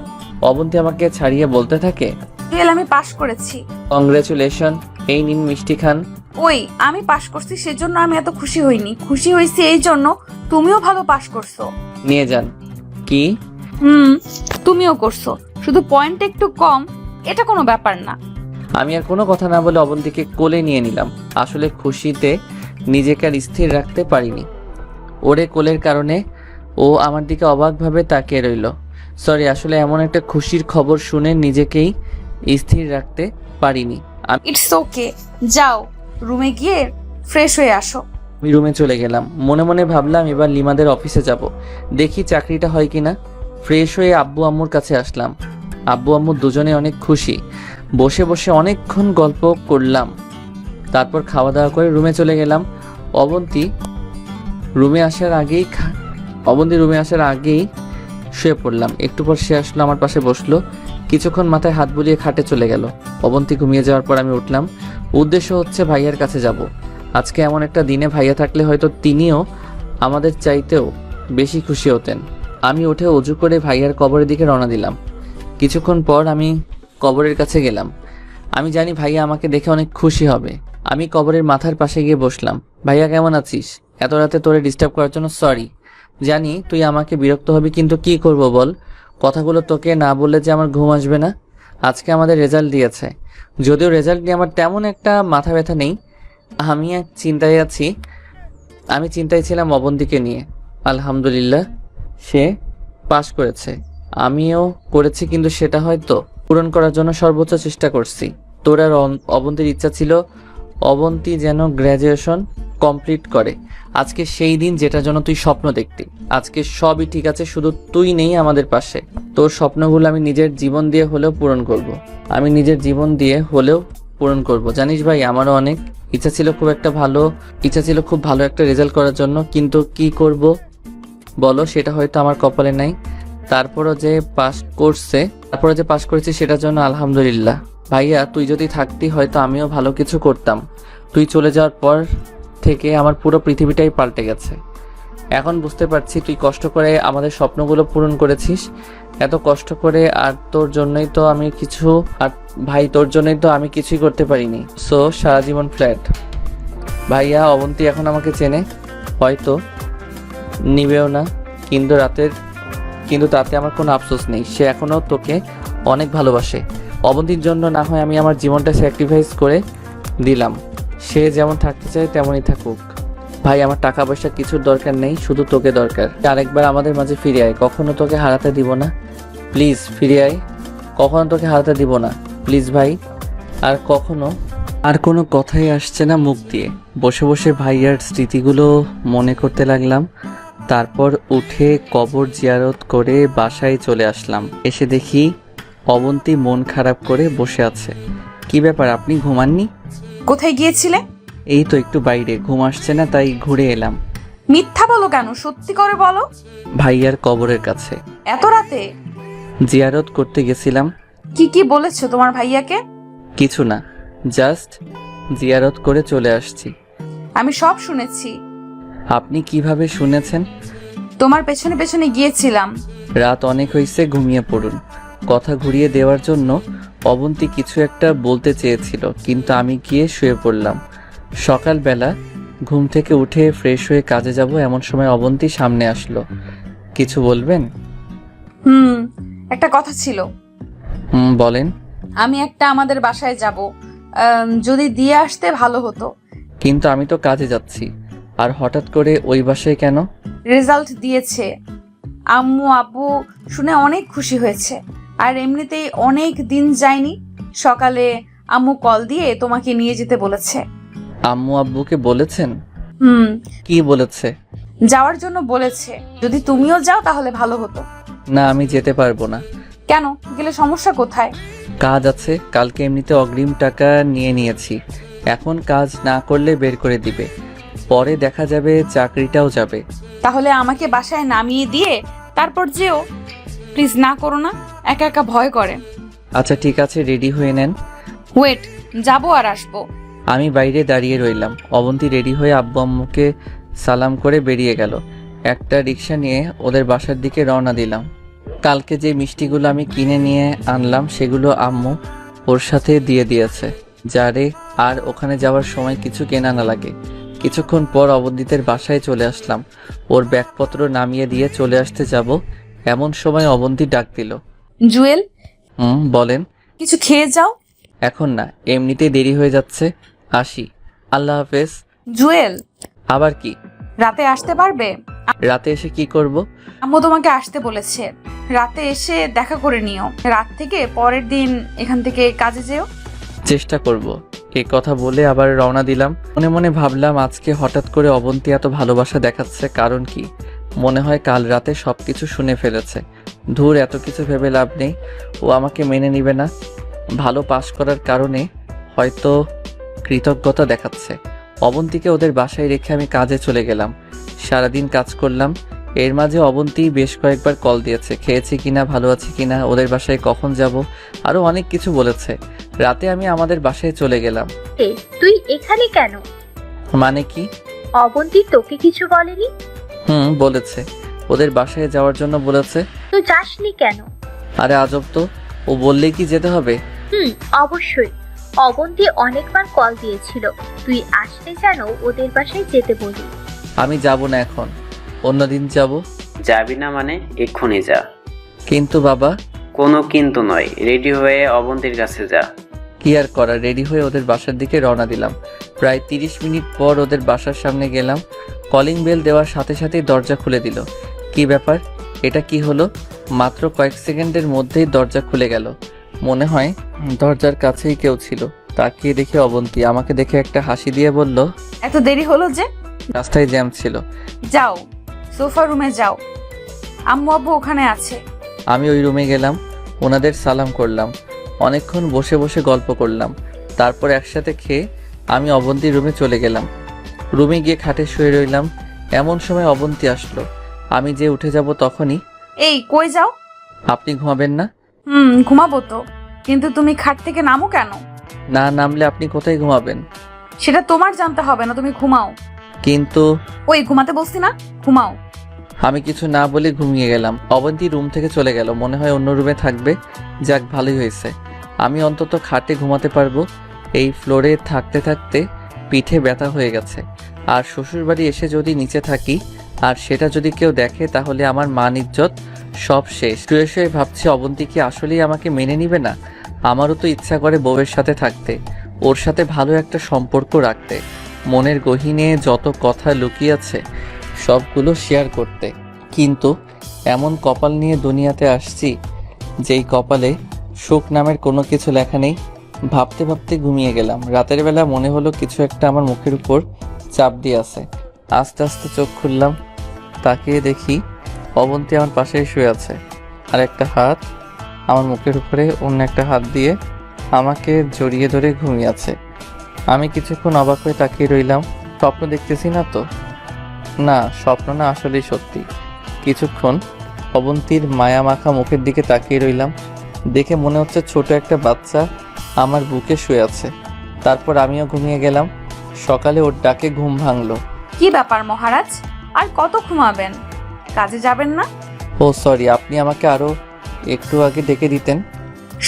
অবন্তী আমাকে ছাড়িয়ে বলতে থাকে, টুয়েলভ আমি পাশ করেছি। কংগ্রেচুলেশন, এই নিন মিষ্টি খান। ওই আমি পাশ করছি সেজন্য আমি এত খুশি হইনি, খুশি হয়েছি এই জন্য তুমিও ভালো পাশ করছো। নিয়ে যান। কি? তুমিও করছো, শুধু পয়েন্ট একটু কম, এটা কোনো ব্যাপার না। আমি আর কোনো কথা না বলে অবন্তীকে কোলে নিয়ে নিলাম। আসলে খুশিতে নিজেকে আর স্থির রাখতে পারিনি। ওরে কোলের কারণে ও আমার দিকে অবাকভাবে তাকিয়ে রইল। সরি, আসলে এমন একটা খুশির খবর শুনে নিজেকেই স্থির রাখতে পারিনি। ইটস ওকে, যাও রুমে গিয়ে ফ্রেশ হয়ে আসো। আমি রুমে চলে গেলাম। মনে মনে ভাবলাম এবার লিমাদের অফিসে যাব, দেখি চাকরিটা হয় কিনা। ফ্রেশ হয়ে আব্বু আম্মুর কাছে আসলাম। আব্বু আম্মু দুজনে অনেক খুশি। বসে বসে অনেকক্ষণ গল্প করলাম। তারপর খাওয়া দাওয়া করে রুমে চলে গেলাম। অবন্তী রুমে আসার আগেই শুয়ে পড়লাম। একটু পর সে আসলো, আমার পাশে বসলো, কিছুক্ষণ মাথায় হাত বুলিয়ে খাটে চলে গেল। অবন্তী ঘুমিয়ে যাওয়ার পর আমি উঠলাম। উদ্দেশ্য হচ্ছে ভাইয়ার কাছে যাব। আজকে এমন একটা দিনে ভাইয়া থাকলে হয়তো তিনিও আমাদের চাইতেও বেশি খুশি হতেন। আমি উঠে অজু করে ভাইয়ার কবরের দিকে রওনা দিলাম। কিছুক্ষণ পর আমি কবরের কাছে গেলাম। আমি জানি ভাইয়া আমাকে দেখে অনেক খুশি হবে। আমি কবরের মাথার পাশে গিয়ে বসলাম। ভাইয়া কেমন আছিস? এত রাতে তোরে ডিস্টার্ব করার জন্য সরি। জানি তুই আমাকে বিরক্ত হবি, কিন্তু কি করব বল। কথাগুলো তোকে না বললে যে আমার ঘুম আসবে না। আজকে আমাদের রেজাল্ট দিয়েছে, যদিও রেজাল্ট নিয়ে আমার তেমন একটা মাথা ব্যথা নেই। আমি এক চিন্তায় আছি। আমি চিন্তায় ছিলাম অবন্তীকে নিয়ে। আলহামদুলিল্লাহ, সে পাশ করেছে, আমিও করেছি, কিন্তু সেটা হয়তো পূরণ করার জন্য সর্বোচ্চ চেষ্টা করছি। তোর আর অবন্তীর ইচ্ছা ছিল অবন্তী যেন গ্র্যাজুয়েশন কমপ্লিট করে। আজকে সেই দিন যেটার জন্য তুই স্বপ্ন দেখতি। আজকে সবই ঠিক আছে, শুধু তুই নেই আমাদের পাশে। তোর স্বপ্নগুলো আমি নিজের জীবন দিয়ে হলেও পূরণ করব। জানিস ভাই, আমারও অনেক ইচ্ছা ছিল, খুব ভালো একটা রেজাল্ট করার জন্য, কিন্তু কি করব বলো, সেটা হয়তো আমার কপালে নাই। তারপরও যে পাস করেছি সেটার জন্য আলহামদুলিল্লাহ। ভাইয়া, তুই যদি থাকতি হয়তো আমিও ভালো কিছু করতাম। তুই চলে যাওয়ার পর থেকে আমার পুরো পৃথিবীটাই পাল্টে গেছে। এখন বুঝতে পারছি তুই কষ্ট করে আমাদের স্বপ্নগুলো পূরণ করেছিস। এত কষ্ট করে, আর তোর জন্যই তো আমি কিছুই করতে পারিনি। সো সারা জীবন ফ্ল্যাট। ভাইয়া, অবন্তী এখন আমাকে চেনে, হয়তো নিবেও না, কিন্তু তাতে আমার কোনো আফসোস নেই। সে এখনো তোকে অনেক ভালোবাসে। অবন্তীর জন্য না হয় আমি আমার জীবনটা স্যাক্রিফাইস করে দিলাম। সে যেমন থাকতে চায় তেমনই থাকুক। ভাই, আমার টাকা পয়সা কিছুর দরকার নেই, শুধু তোকে দরকার। আরেকবার আমাদের মাঝে ফিরে আয়, কখনো তোকে হারাতে দিব না। প্লিজ ফিরে আয়, কখনো তোকে হারাতে দিব না। প্লিজ ভাই। আর কোনো কথাই আসছে না মুখ দিয়ে। বসে বসে ভাইয়ার স্মৃতিগুলো মনে করতে লাগলাম। তারপর উঠে কবর জিয়ারত করে বাসায় চলে আসলাম। এসে দেখি অবন্তী মন খারাপ করে বসে আছে। কি ব্যাপার, আপনি ঘুমাননি? কোথায় গিয়েছিলে? এই তো একটু বাইরে, ঘুম আসছে না তাই ঘুরে এলাম। মিথ্যা বলো কেন, সত্যি করে বলো। ভাইয়ার কবরের কাছে। এত রাতে? জিয়ারত করতে গেছিলাম। কি বলেছো তোমার ভাইয়াকে? কিছু না, জাস্ট জিয়ারত করে চলে আসছি। আমি সব শুনেছি। আপনি কিভাবে শুনেছেন? তোমার পেছনে পেছনে গিয়েছিলাম। রাত অনেক হয়েছে, ঘুমিয়ে পড়ুন। কথা ঘুরিয়ে দেওয়ার জন্য অবন্তী কিছু একটা বলতে চেয়েছিল, কিন্তু আমি গিয়ে শুয়ে পড়লাম। সকালবেলা ঘুম থেকে উঠে ফ্রেশ হয়ে কাজে যাব এমন সময় অবন্তী সামনে আসলো। কিছু বলবেন? একটা কথা ছিল। বলেন। আমি আমাদের বাসায় যাব, যদি দিয়ে আসতে ভালো হতো। কিন্তু আমি তো কাজে যাচ্ছি, আর হঠাৎ করে ওই বাসায় কেন? রেজাল্ট দিয়েছে, আম্মু আব্বু শুনে অনেক খুশি হয়েছে। আর এমনিতেই অনেক দিন যায়নি। সকালে আম্মু কল দিয়ে তোমাকে নিয়ে যেতে বলেছে। আম্মু আব্বুকে বলেছেন? কি বলেছে? যাওয়ার জন্য বলেছে, যদি তুমিও যাও তাহলে ভালো হতো। না, আমি যেতে পারবো না। কেন? গেলে সমস্যা কোথায়? কাজ আছে, কালকে এমনিতে অগ্রিম টাকা নিয়েছি। এখন কাজ না করলে বের করে দিবে, পরে দেখা যাবে চাকরিটাও যাবে। তাহলে আমাকে বাসায় নামিয়ে দিয়ে তারপর যেও। প্লিজ না করো না, একা একা ভয় করে। আচ্ছা ঠিক আছে, রেডি হয়ে নেন। ওয়েট, যাবো আর আসবো। আমি বাইরে দাঁড়িয়ে রইলাম। অবন্তী রেডি হয়ে আব্বু আম্মুকে সালাম করে বেরিয়ে গেল। একটা রিক্সা নিয়ে ওদের বাসার দিকে রওনা দিলাম। কালকে যে মিষ্টিগুলো আমি কিনে নিয়ে আনলাম সেগুলো আম্মু ওর সাথে দিয়ে দিয়েছে, যারে আর ওখানে যাওয়ার সময় কিছু কেনা না লাগে। কিছুক্ষণ পর অবন্তিদের বাসায় চলে আসলাম। ওর ব্যাগপত্র নামিয়ে দিয়ে চলে আসতে যাব, এমন সময় অবন্তী ডাক দিল। জুয়েল, বলেন। কিছু খেয়ে যাও। এখন না, এমনিতেই দেরি হয়ে যাচ্ছে, আসি। আল্লাহ হাফেজ। জুয়েল, আবার কি? রাতে আসতে পারবে? রাতে এসে কি করব? আম্মু তোমাকে আসতে বলেছে, রাতে এসে দেখা করে নিও। রাত থেকে পরের দিন এখান থেকে কাজে যেও। চেষ্টা করব। এই কথা বলে আবার রওনা দিলাম। মনে মনে ভাবলাম আজকে হঠাৎ করে অবন্তী এত ভালোবাসা দেখাচ্ছে, কারণ কি? মনে হয় কাল রাতে সবকিছু শুনে ফেলেছে। ধুর, এত কিছু ভেবে লাভ নেই, ও আমাকে মেনে নিবে না। ভালো পাশ করার কারণে হয়তো কৃতজ্ঞতা দেখাচ্ছে। অবন্তীকে ওদের বাসায় রেখে আমি কাজে চলে গেলাম। সারাদিন কাজ করলাম। এর মাঝে অবন্তী বেশ কয়েকবার কল দিয়েছে, খেয়েছি কিনা, ভালো আছি কিনা, ওদের বাসায় কখন যাব, আরও অনেক কিছু বলেছে। রাতে আমি আমাদের বাসায় চলে গেলাম। তুই এখানে কেন? মানে কি? অবন্তী তোকে কিছু বলেনি? বলেছে, ওদের বাসায় যাওয়ার জন্য বলেছে। তো যাসনি কেন? আরে আজব তো, ও বললেই কি যেতে হবে? অবশ্যই। অবন্তী অনেকবার কল দিয়েছিল, তুই আসলে যেন ওদের বাসায় যেতে বলি। আমি যাব না এখন, অন্যদিন যাব। যাবি না মানে? এক্ষুনি যা। কিন্তু বাবা। কোনো কিন্তু নয়, রেডি হয়ে অবন্তীর কাছে যা। কি আর করা, রেডি হয়ে ওদের বাসার দিকে রওনা দিলাম। প্রায় 30 মিনিট পর ওদের বাসার সামনে গেলাম। কলিং বেল দেওয়ার সাথে সাথেই দরজা খুলে দিল। কি ব্যাপার, এটা কি হলো? মাত্র কয়েক সেকেন্ডের মধ্যেই দরজা খুলে গেল। মনে হয় দরজার কাছেই কেউ ছিল। তাকিয়ে দেখে অবন্তী আমাকে দেখে একটা হাসি দিয়ে বলল, এত দেরি হলো যে? রাস্তায় জ্যাম ছিল। যাও, সোফা রুমে যাও, আম্মু আব্বু ওখানে আছে। আমি ওই রুমে গেলাম, ওনাদের সালাম করলাম, অনেকক্ষণ বসে বসে গল্প করলাম। তারপর একসাথে খেয়ে আমি অবন্তীর রুমে চলে গেলাম। রুমে গিয়ে খাটে শুয়ে রইলাম। এমন সময় অবন্তী আসলো। আমি যে উঠে যাব তখনই, এই কই যাও? আপনি ঘুমাবেন না? ঘুমাবো তো, কিন্তু তুমি খাট থেকে নামো কেন? না নামলে আপনি কোথায় ঘুমাবেন? সেটা তোমার জানতে হবে না, তুমি ঘুমাও। কিন্তু ওই ঘুমাতে বসছি না, ঘুমাও। আমি কিছু না বলে ঘুমিয়ে গেলাম। অবন্তী রুম থেকে চলে গেল, মনে হয় অন্য রুমে থাকবে। যাক, ভালোই হয়েছে, আমি অন্তত খাটে ঘুমাতে পারবো। এই ফ্লোরে থাকতে থাকতে পিঠে ব্যথা হয়ে গেছে। আর শ্বশুরবাড়ি এসে যদি নিচে থাকি আর সেটা যদি কেউ দেখে, তাহলে আমার মান ইজ্জত সব শেষ। শুয়ে শুয়ে ভাবছি অবন্তী কি আসলেই আমাকে মেনে নিবে না? আমারও তো ইচ্ছা করে বউয়ের সাথে থাকতে, ওর সাথে ভালো একটা সম্পর্ক রাখতে, মনের গহীনে যত কথা লুকিয়ে আছে সবগুলো শেয়ার করতে। কিন্তু এমন কপাল নিয়ে দুনিয়াতে আসছি যেই কপালে সুখ নামের কোনো কিছু লেখা নেই। ভাবতে ভাবতে ঘুমিয়ে গেলাম। রাতের বেলা মনে হলো কিছু একটা আমার মুখের উপর চাপ দিয়ে আছে। আস্তে আস্তে চোখ খুললাম, তাকিয়ে দেখি অবন্তী আমার পাশেই শুয়ে আছে, আর একটা হাত আমার মুখের উপরে অন্য একটা হাত দিয়ে আমাকে জড়িয়ে ধরে ঘুমিয়ে আছে। আমি কিছুক্ষণ অবাক হয়ে তাকিয়ে রইলাম। স্বপ্ন দেখতেছি না তো? না, স্বপ্ন না, আসলেই সত্যি। কিছুক্ষণ অবন্তীর মায়া মাখা মুখের দিকে তাকিয়ে রইলাম। দেখে মনে হচ্ছে ছোট একটা বাচ্চা আমার বুকে শুয়ে আছে। তারপর আমিও ঘুমিয়ে গেলাম। সকালে ওর ডাকে ঘুম ভাঙলো। কি ব্যাপার মহারাজ, আর কত ঘুমাবেন? কাজে যাবেন না? ও সরি, আপনি আমাকে আরো একটু আগে ডেকে দিতেন।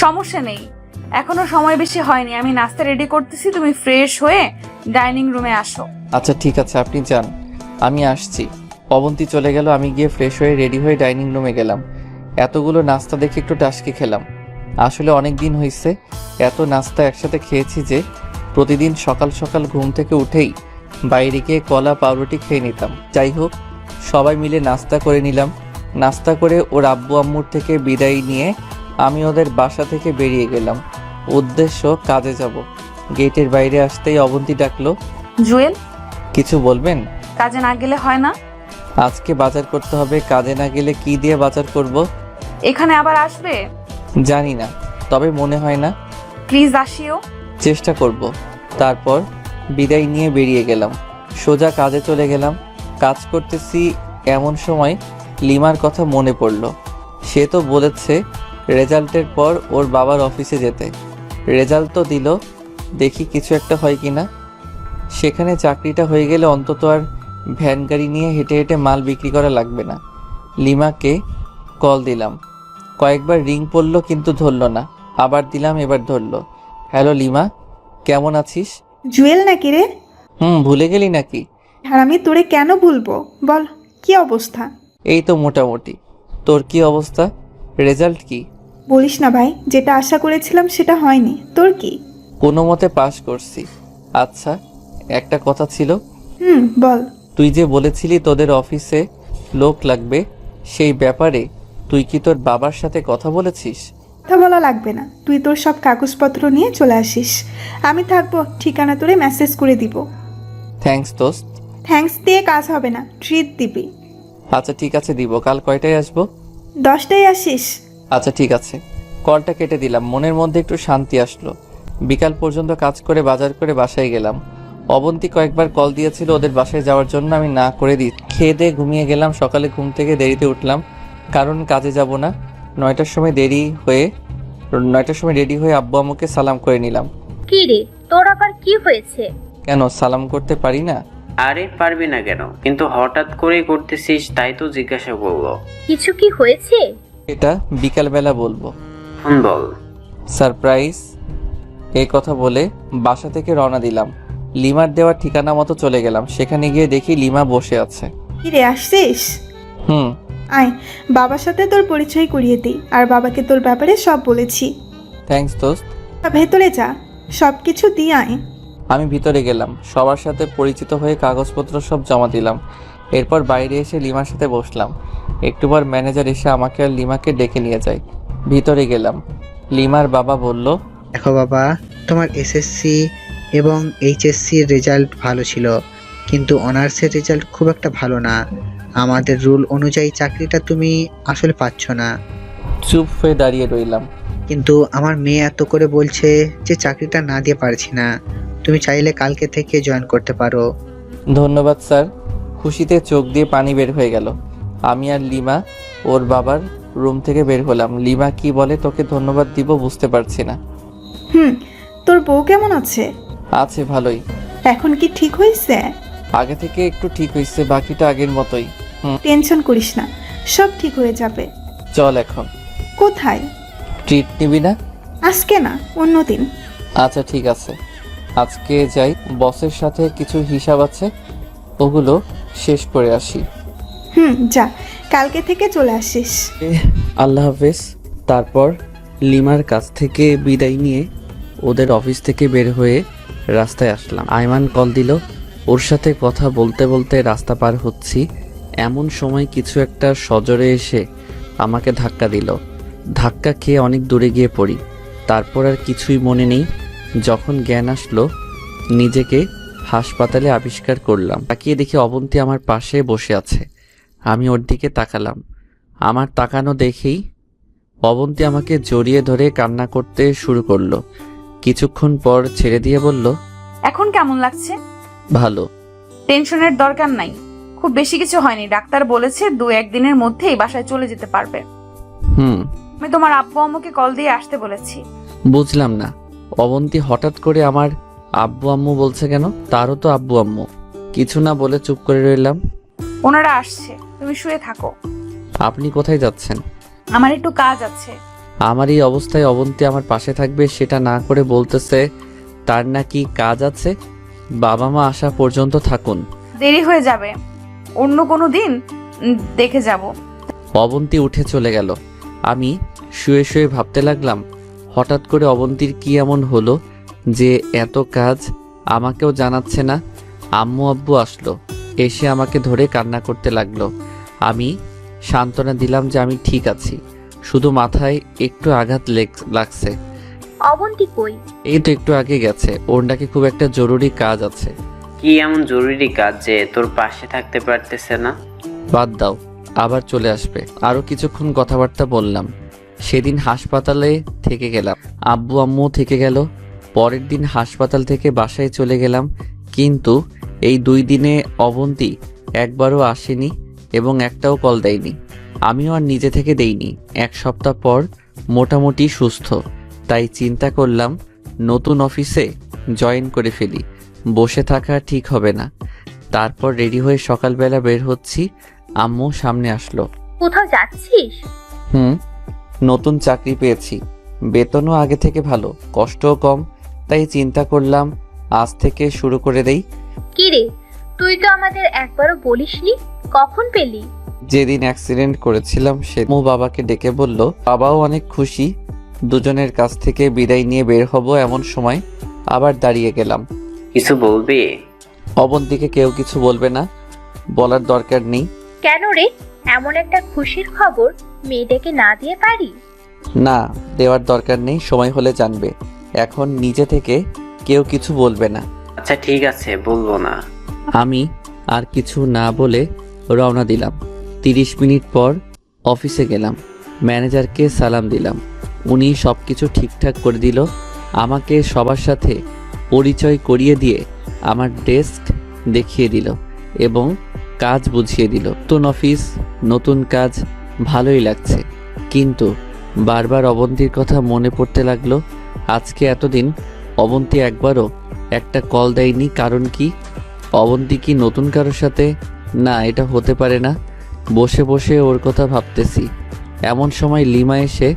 সমস্যা নেই, এখনো সময় বেশি হয়নি। আমি নাস্তা রেডি করতেছি, তুমি ফ্রেশ হয়ে ডাইনিং রুমে আসো। আচ্ছা ঠিক আছে, আপনি যান, আমি আসছি। অবন্তী চলে গেল। আমি গিয়ে ফ্রেশ হয়ে রেডি হয়ে ডাইনিং রুমে গেলাম। এতগুলো নাস্তা দেখে একটু টাসকি খেলাম। আসলে অনেক দিন হয়েছে এত নাস্তা একসাথে খেয়েছি যে প্রতিদিন সকাল সকাল ঘুম থেকে উঠেই বাইরে গিয়ে কলা পাউরুটি খেয়ে নিতাম। যাই হোক, সবাই মিলে নাস্তা করে নিলাম। নাস্তা করে ওর আব্বু আম্মুর থেকে বিদায় নিয়ে আমি ওদের বাসা থেকে বেরিয়ে গেলাম। উদ্দেশ্য কাজে যাব। গেটের বাইরে আসতেই অবন্তী ডাকলো, জুয়েল, কিছু বলবেন? কাজে না গেলে হয় না? আজকে বাজার করতে হবে, কাজে না গেলে কি দিয়ে বাজার করব? এখানে আবার আসবে? জানি না, তবে মনে হয় না। প্লিজ আসিও। চেষ্টা করব। তারপর বিদায় নিয়ে বেরিয়ে গেলাম। সোজা কাজে চলে গেলাম। কাজ করতেছি এমন সময় লিমার কথা মনে পড়ল। সে তো বলেছে রেজাল্টের পর ওর বাবার অফিসে যেতে। রেজাল্ট তো দিল, দেখি কিছু একটা হয় কিনা। সেখানে চাকরিটা হয়ে গেলে অন্তত আর ভ্যান গাড়ি নিয়ে হেঁটে হেঁটে মাল বিক্রি করা লাগবে না। লিমাকে কল দিলাম, কয়েকবার রিং পড়লো কিন্তু ধরলো না। আবার দিলাম, এবার ধরলো। হ্যালো লিমা, কেমন আছিস? জুয়েল নাকি রে? ভুলে গেলি নাকি? আর আমি তোরে কেন ভুলবো বল, কি অবস্থা? এই তো মোটামুটি। তোর কি অবস্থা? রেজাল্ট কি? বলিস না ভাই, যেটা আশা করেছিলাম সেটা হয়নি। তোর কি? কোনো মতে পাস করছি। আচ্ছা, একটা কথা ছিল। বল। তুই যে বলেছিলি তোদের অফিসে লোক লাগবে, সেই ব্যাপারে তুই কি তোর বাবার সাথে কথা বলেছিস? কথা বলা লাগবে না, তুই তোর সব কাগজপত্র নিয়ে চলে আসিস। আমি থাকবো, ঠিকানা তোরে মেসেজ করে দিব। থ্যাঙ্কস দোস্ত। থ্যাঙ্কস দিয়ে কাজ হবে না, ট্রিট দিবি। আচ্ছা ঠিক আছে, দিব। কাল কয়টায় আসবো? 10টায় আসিস। আচ্ছা ঠিক আছে। কলটা কেটে দিলাম, মনের মধ্যে একটু শান্তি আসলো। বিকাল পর্যন্ত কাজ করে বাজার করে বাসায় গেলাম। অবন্তী কয়েকবার কল দিয়েছিল ওদের বাসায় যাওয়ার জন্য, আমি না করে দিই। খেয়ে দিয়ে ঘুমিয়ে গেলাম। সকালে ঘুম থেকে দেরিতে উঠলাম, কারণ কাজে যাব না। 9টার সময় রেডি হয়ে আব্বু আম্মুকে সালাম করে নিলাম। কি রে, তোর আবার কি হয়েছে? কেন, সালাম করতে পারি না? আরে পারবি না কেন? কিন্তু হঠাৎ করেই করতেছিস, তাই তো জিজ্ঞাসা করলো। কিছু কি হয়েছে? এটা বিকালবেলা বলবো। বল। সারপ্রাইজ। এই কথা বলে বাসা থেকে রওনা দিলাম। লিমার দেওয়ার ঠিকানা মতো চলে গেলাম। সেখানে গিয়ে দেখি লিমা বসে আছে। কি রে, আসছিস? হুম। আয়, বাবার সাথে তোর পরিচয় করিয়ে দিই। আর বাবাকে তোর ব্যাপারে সব বলেছি। থ্যাঙ্কস দোস্ত। ভেতরে যা, সব কিছু দিয়ে আয়। আমি ভিতরে গেলাম, সবার সাথে পরিচিত হয়ে কাগজপত্র সব জমা দিলাম। এরপর বাইরে এসে লিমার সাথে বসলাম। একটু পর ম্যানেজার এসে আমাকে আর লিমাকে ডেকে নিয়ে যায়। ভিতরে গেলাম। লিমার বাবা বলল, দেখো বাবা, তোমার এসএসসি এবং এইচএসসির রেজাল্ট ভালো ছিল, কিন্তু অনার্সের রেজাল্ট খুব একটা ভালো না। আমাদের রুল অনুযায়ী চাকরিটা তুমি আসলে পাচ্ছ না। চুপ হয়ে দাঁড়িয়ে রইলাম। কিন্তু আমার মেয়ে এত করে বলছে যে চাকরিটা না দিয়ে পারছি না। তুমি চাইলে কালকে থেকে জয়েন করতে পারো। ধন্যবাদ স্যার। খুশিতে চোখ দিয়ে পানি বের হয়ে গেল। আমি আর লিমা ওর বাবার রুম থেকে বের হলাম। লিমা কি বলে তোকে ধন্যবাদ দিব বুঝতে পারছি না। তোর বউ কেমন আছে? আছে ভালোই। এখন কি ঠিক হয়েছে? আগে থেকে একটু ঠিক হয়েছে, বাকিটা আগের মতোই। টেনশন করিস না, সব ঠিক হয়ে যাবে। চল এখন। কোথায়? ট্রিট নিবি না? আজকে না, অন্যদিন। আচ্ছা ঠিক আছে, আজকে যাই। বসের সাথে কিছু হিসাব আছে, ওগুলো শেষ করে আসি। যা, কালকে থেকে চলে আসিস। আল্লাহ হাফেজ। তারপর লিমার কাছ থেকে বিদায় নিয়ে ওদের অফিস থেকে বের হয়ে রাস্তায় আসলাম। আয়মান কল দিল, ওর সাথে কথা বলতে বলতে রাস্তা পার হচ্ছি। এমন সময় কিছু একটা সজোরে এসে আমাকে ধাক্কা দিল। ধাক্কা খেয়ে অনেক দূরে গিয়ে পড়ি। তারপর আর কিছুই মনে নেই। যখন জ্ঞান আসলো, নিজেকে হাসপাতালে আবিষ্কার করলাম। তাকিয়ে দেখি অবন্তী আমার পাশে বসে আছে। আমি ওর দিকে তাকালাম। আমার তাকানো দেখেই অবন্তী আমাকে জড়িয়ে ধরে কান্না করতে শুরু করলো। কিছুক্ষণ পর ছেড়ে দিয়ে বলল, এখন কেমন লাগছে? ভালো। টেনশনের দরকার নাই, খুব বেশি কিছু হয়নি। ডাক্তার বলেছে 2-1 দিনের মধ্যেই বাসায় চলে যেতে পারবে। আমি তোমার আব্বু আম্মুকে কল দিয়ে আসতে বলেছি। বুঝলাম না, অবন্তী হঠাৎ করে আমার আব্বু আম্মু বলছে কেন? তারও তো আব্বু আম্মু। কিছু না বলে চুপ করে রইলাম। ওনারা আসছে, তুমি শুয়ে থাকো। আপনি কোথায় যাচ্ছেন? আমার একটু কাজ আছে। আমার এই অবস্থায় অবন্তী আমার পাশে থাকবে সেটা না করে বলতেছে তার নাকি কাজ আছে। বাবা মা আসা পর্যন্ত থাকুন। দেরি হয়ে যাবে, অন্য কোনো দিন দেখে যাব। অবন্তী উঠে চলে গেল। আমি শুয়ে শুয়ে ভাবতে লাগলাম, হঠাৎ করে অবন্তীর কি এমন হলো যে এত কাজ আমাকেও জানাচ্ছে না। আম্মু আব্বু আসলো, এসে আমাকে ধরে কান্না করতে লাগলো। আমি সান্ত্বনা দিলাম যে আমি ঠিক আছি, শুধু মাথায় একটু আঘাত লাগছে। অবন্তী কই? এই তো একটু আগে গেছে, ওর নাকি খুব একটা জরুরি কাজ আছে। কি এমন জরুরি কাজ যে তোর পাশে থাকতে পারতেছে না? বাদ দাও, আবার চলে আসবে। আরো কিছুক্ষণ কথাবার্তা বললাম। সেদিন হাসপাতালে থেকে গেলাম, আব্বু আম্মু থেকে গেল। পরের দিন হাসপাতাল থেকে বাসায় চলে গেলাম। কিন্তু এই 2 দিনে অবন্তী একবারও আসেনি এবং একটাও কল দেয়নি। আমিও আর নিজে থেকে দেইনি। 1 সপ্তাহ পর মোটামুটি সুস্থ, তাই চিন্তা করলাম নতুন অফিসে জয়েন করে ফেলি। বসে থাকা ঠিক হবে না, তারপর রেডি হয়ে সকালবেলা বের হচ্ছি, আম্মু সামনে আসলো। কোথাও যাচ্ছিস? হুম, নতুন চাকরি পেয়েছি, বেতনও আগে থেকে ভালো, কষ্টও কম, তাই চিন্তা করলাম আজ থেকে শুরু করে দেই। কি রে, তুই তো আমাদের একবারও বলিসনি, কখন পেলি? যেদিন অ্যাক্সিডেন্ট করেছিলাম সে বাবাকে ডেকে বলল, বাবাও অনেক খুশি। দুজনের কাছ থেকে বিদায় নিয়ে বের হব এমন সময় আবার দাঁড়িয়ে গেলাম। কিছু বলবি? অবন্তীকে কেউ কিছু বলবে না, বলার দরকার নেই। কেন রে, এমন একটা খুশির খবর মেয়েটাকে না দিয়ে পারি? না, দেওয়ার দরকার নেই, সময় হলে জানবে। এখন নিজে থেকে কেউ কিছু বলবে না। আচ্ছা ঠিক আছে, বলবো না। আমি আর কিছু না বলে রওনা দিলাম। 30 মিনিট পর অফিসে গেলাম, ম্যানেজারকে সালাম দিলাম। উনি সব কিছু ঠিকঠাক করে দিল, আমাকে সবার সাথে পরিচয় করিয়ে দিয়ে আমার ডেস্ক দেখিয়ে দিল এবং কাজ বুঝিয়ে দিল। নতুন অফিস, নতুন কাজ, ভালোই লাগছে, কিন্তু বারবার অবন্তীর কথা মনে পড়তে লাগলো। আজকে এতদিন অবন্তী একবারও একটা কল দেয়নি, কারণ কি? অবন্তী কি নতুন কারোর সাথে? না, এটা হতে পারে না। বসে বসে ওর কথা ভাবতেছি, এমন সময় লিমা এসে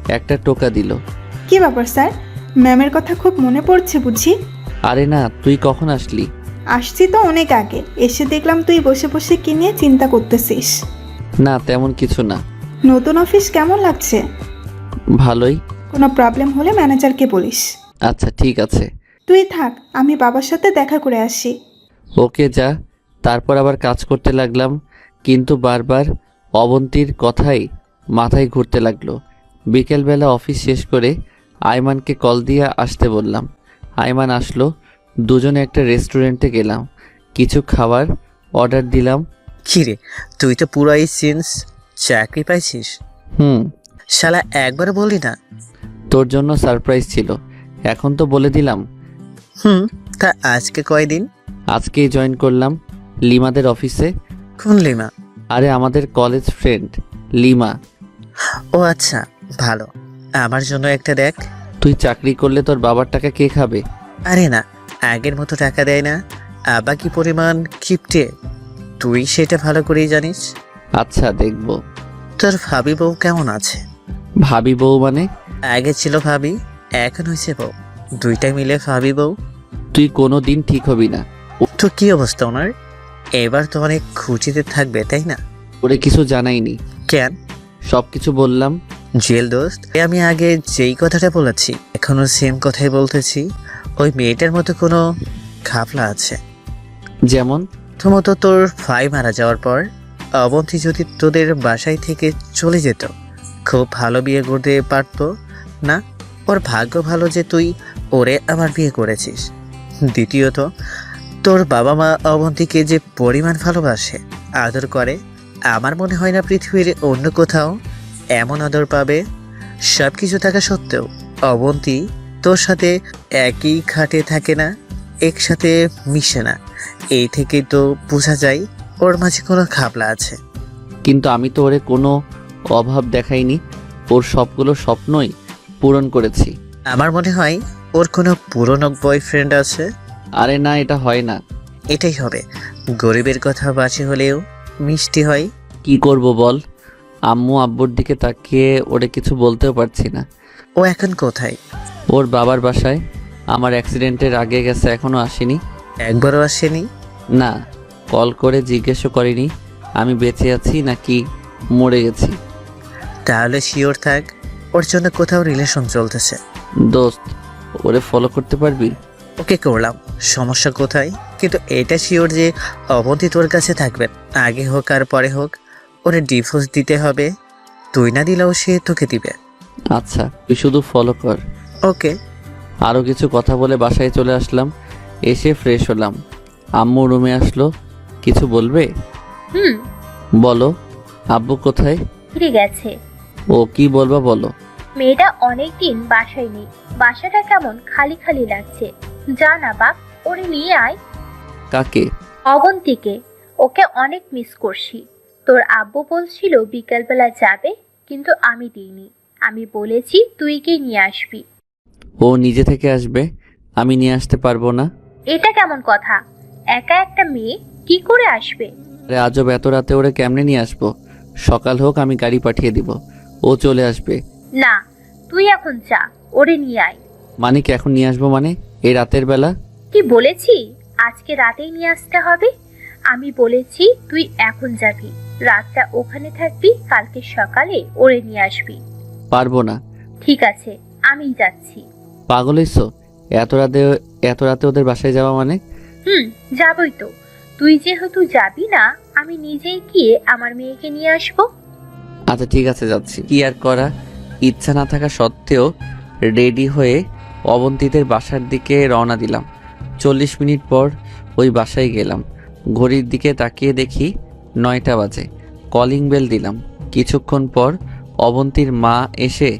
একটা টোকা দিল। কি ব্যাপার স্যার, ম্যামের কথা খুব মনে পড়ছে বুঝি? আরে না, তুই কখন আসলি? আসছি তো অনেক আগে, এসে দেখলাম তুই বসে বসে কি নিয়ে চিন্তা করতেছিস। না, তেমন কিছু না। নতুন অফিস কেমন লাগছে? ভালোই। কোনো প্রবলেম হলে ম্যানেজারকে বলিস। আচ্ছা ঠিক আছে। তুই থাক, আমি বাবার সাথে দেখা করে আসি। ওকে যা। তারপর আবার কাজ করতে লাগলাম, কিন্তু বারবার অবন্তীর কথাই মাথায় ঘুরতে লাগলো। বিকেলবেলা অফিস শেষ করে আয়মানকে কল দিয়ে আসতে বললাম। আয়মান আসলো, দুজনে একটা রেস্টুরেন্টে গেলাম, কিছু খাবার অর্ডার দিলাম। কিরে, তুই তো পুরাই সিন্স চাকরি পাইছিস। হুম, শালা একবার বললি না? তোর জন্য সারপ্রাইজ ছিল, এখন তো বলে দিলাম। হুম, তা আজকে কয়দিন? আজকেই জয়েন করলাম লিমাদের অফিসে। কোন লিমা? আরে আমাদের কলেজ ফ্রেন্ড লিমা। ও আচ্ছা, ভালো। আমার জন্য একটা দেখ। তুই চাকরি করলে তোর বাবার টাকা কে খাবে? আরে না, আগের মতো টাকা দেয় না, আবার কি পরিমাণ কিপটে তুই সেটা ভালো করেই জানিস। আচ্ছা দেখব। তোর ভাবি বউ কেমন আছে? ভাবি বউ মানে? আগে ছিল ভাবি, এখন হয়েছে বউ, দুইটা মিলে ভাবি বউ। তুই কোনো দিন ঠিক হবি না। তো কি অবস্থা ওনার? এবার তো অনেক খুশিতে থাকবে তাই না? ওরে কিছু জানাইনি। কেন? সব কিছু বললাম। জেল দোস্ত, আমি আগে যেই কথাটা বলেছি এখনো সেম কথাই বলতেছি। ওই মেয়েটার মতো কোনো ঘাপলা আছে? যেমন? প্রথমত তোর ভাই মারা যাওয়ার পর অবন্তী যদি তোদের বাসায় থেকে চলে যেত, খুব ভালো বিয়ে করতে পারতো না? ওর ভাগ্য ভালো যে তুই ওরে আমার বিয়ে করেছিস। দ্বিতীয়ত, তোর বাবা মা অবন্তীকে যে পরিমাণ ভালোবাসে, আদর করে, আমার মনে হয় না পৃথিবীর অন্য কোথাও এমন আদর পাবে। সব কিছু থাকা সত্ত্বেও অবন্তী তোর সাথে একই খাটে থাকে না, একসাথে মিশে না। এই থেকেই তো বোঝা যায় ওর মাঝে কোনো ঘাপলা আছে। কিন্তু আমি তো ওরে কোনো অভাব দেখাইনি, ওর সবগুলো স্বপ্নই পূরণ করেছি। আমার মনে হয় ওর কোনো পুরনো বয়ফ্রেন্ড আছে। আরে না, এটা হয় না। এটাই হবে, গরিবের কথা বাঁচি হলেও মিষ্টি হয়। কি করব বল, আম্মু আব্বুর দিকে তাকিয়ে ওরে কিছু বলতেও পারছি না। ও এখন কোথায়? ওর বাবার বাসায়, আমার অ্যাক্সিডেন্টের আগে গেছে, এখনো আসেনি। একবারও আসেনি? না, কল করে জিজ্ঞেসও করিনি আমি বেঁচে আছি নাকি মরে গেছি। তাহলে শিওর থাক ওর জন্য কোথাও রিলেশন চলতেছে। দোস্ত, ওরে ফলো করতে পারবি? ওকে করলাম, সমস্যা কোথায়? কিন্তু এটা শিওর যে অবন্তী তোর কাছে থাকবে, আগে হোক আর পরে হোক। ওরে ডিভোর্স দিতে হবে, তুই না দিলেও সে তোকে দিবে। আচ্ছা, তুই শুধু ফলো কর। ওকে। আরও কিছু কথা বলে বাসায় চলে আসলাম, এসে ফ্রেশ হলাম। আম্মু রুমে আসলো। কিছু বলবে? হুম। বলো। আব্বু কোথায়? ফিরে গেছে। ও, কি বলবা বলো। মেয়েটা অনেকদিন বাসায় নেই, বাসাটা কেমন খালি খালি লাগছে। যা না বাপ, ওরে নিয়ে আয়। কাকে? অবন্তীকে, ওকে অনেক মিস করছি। তোর আব্বু বলছিল বিকালবেলা যাবে, কিন্তু আমি দিইনি। আমি বলেছি তুই গিয়ে নিয়ে আসবি। ও নিজে থেকে আসবে, আমি নিয়ে আসতে পারবো না। এটা কেমন কথা? একা একটা মেয়ে কি করে আসবে? আরে আজব, এত রাতে ওরে কেমনে নিয়ে আসবো? সকাল হোক, আমি গাড়ি পাঠিয়ে দিব, ও চলে আসবে। না, তুই এখন যা, ওরে নিয়ে আয়। মানে কি এখন নিয়ে আসবো? মানে এই রাতের বেলা? কি বলেছি আজকে রাতেই নিয়ে আসতে হবে? আমি বলেছি তুই এখন যাবি, রাতটা ওখানে থাকবি, কালকে সকালে ওরে নিয়ে আসবি। পারবো না। ঠিক আছে, আমিই যাচ্ছি। পাগল হইছো? এত রাতে ওদের বাসায় যাওয়া মানে? যাবই তো। তুই যেহেতু যাবি না, আমি নিজেই গিয়ে আমার মেয়েকে নিয়ে আসবো। আচ্ছা ঠিক আছে, যাচ্ছি। কি আর করা, ইচ্ছা না থাকা সত্ত্বেও রেডি হয়ে অবন্তীদের বাসার দিকে রওনা দিলাম। 40 মিনিট পর ওই বাসায় গেলাম। ঘড়ির দিকে তাকিয়ে দেখি 9টা বাজে। কলিং বেল দিলাম। কিছুক্ষণ পর অবন্তীর মা এসে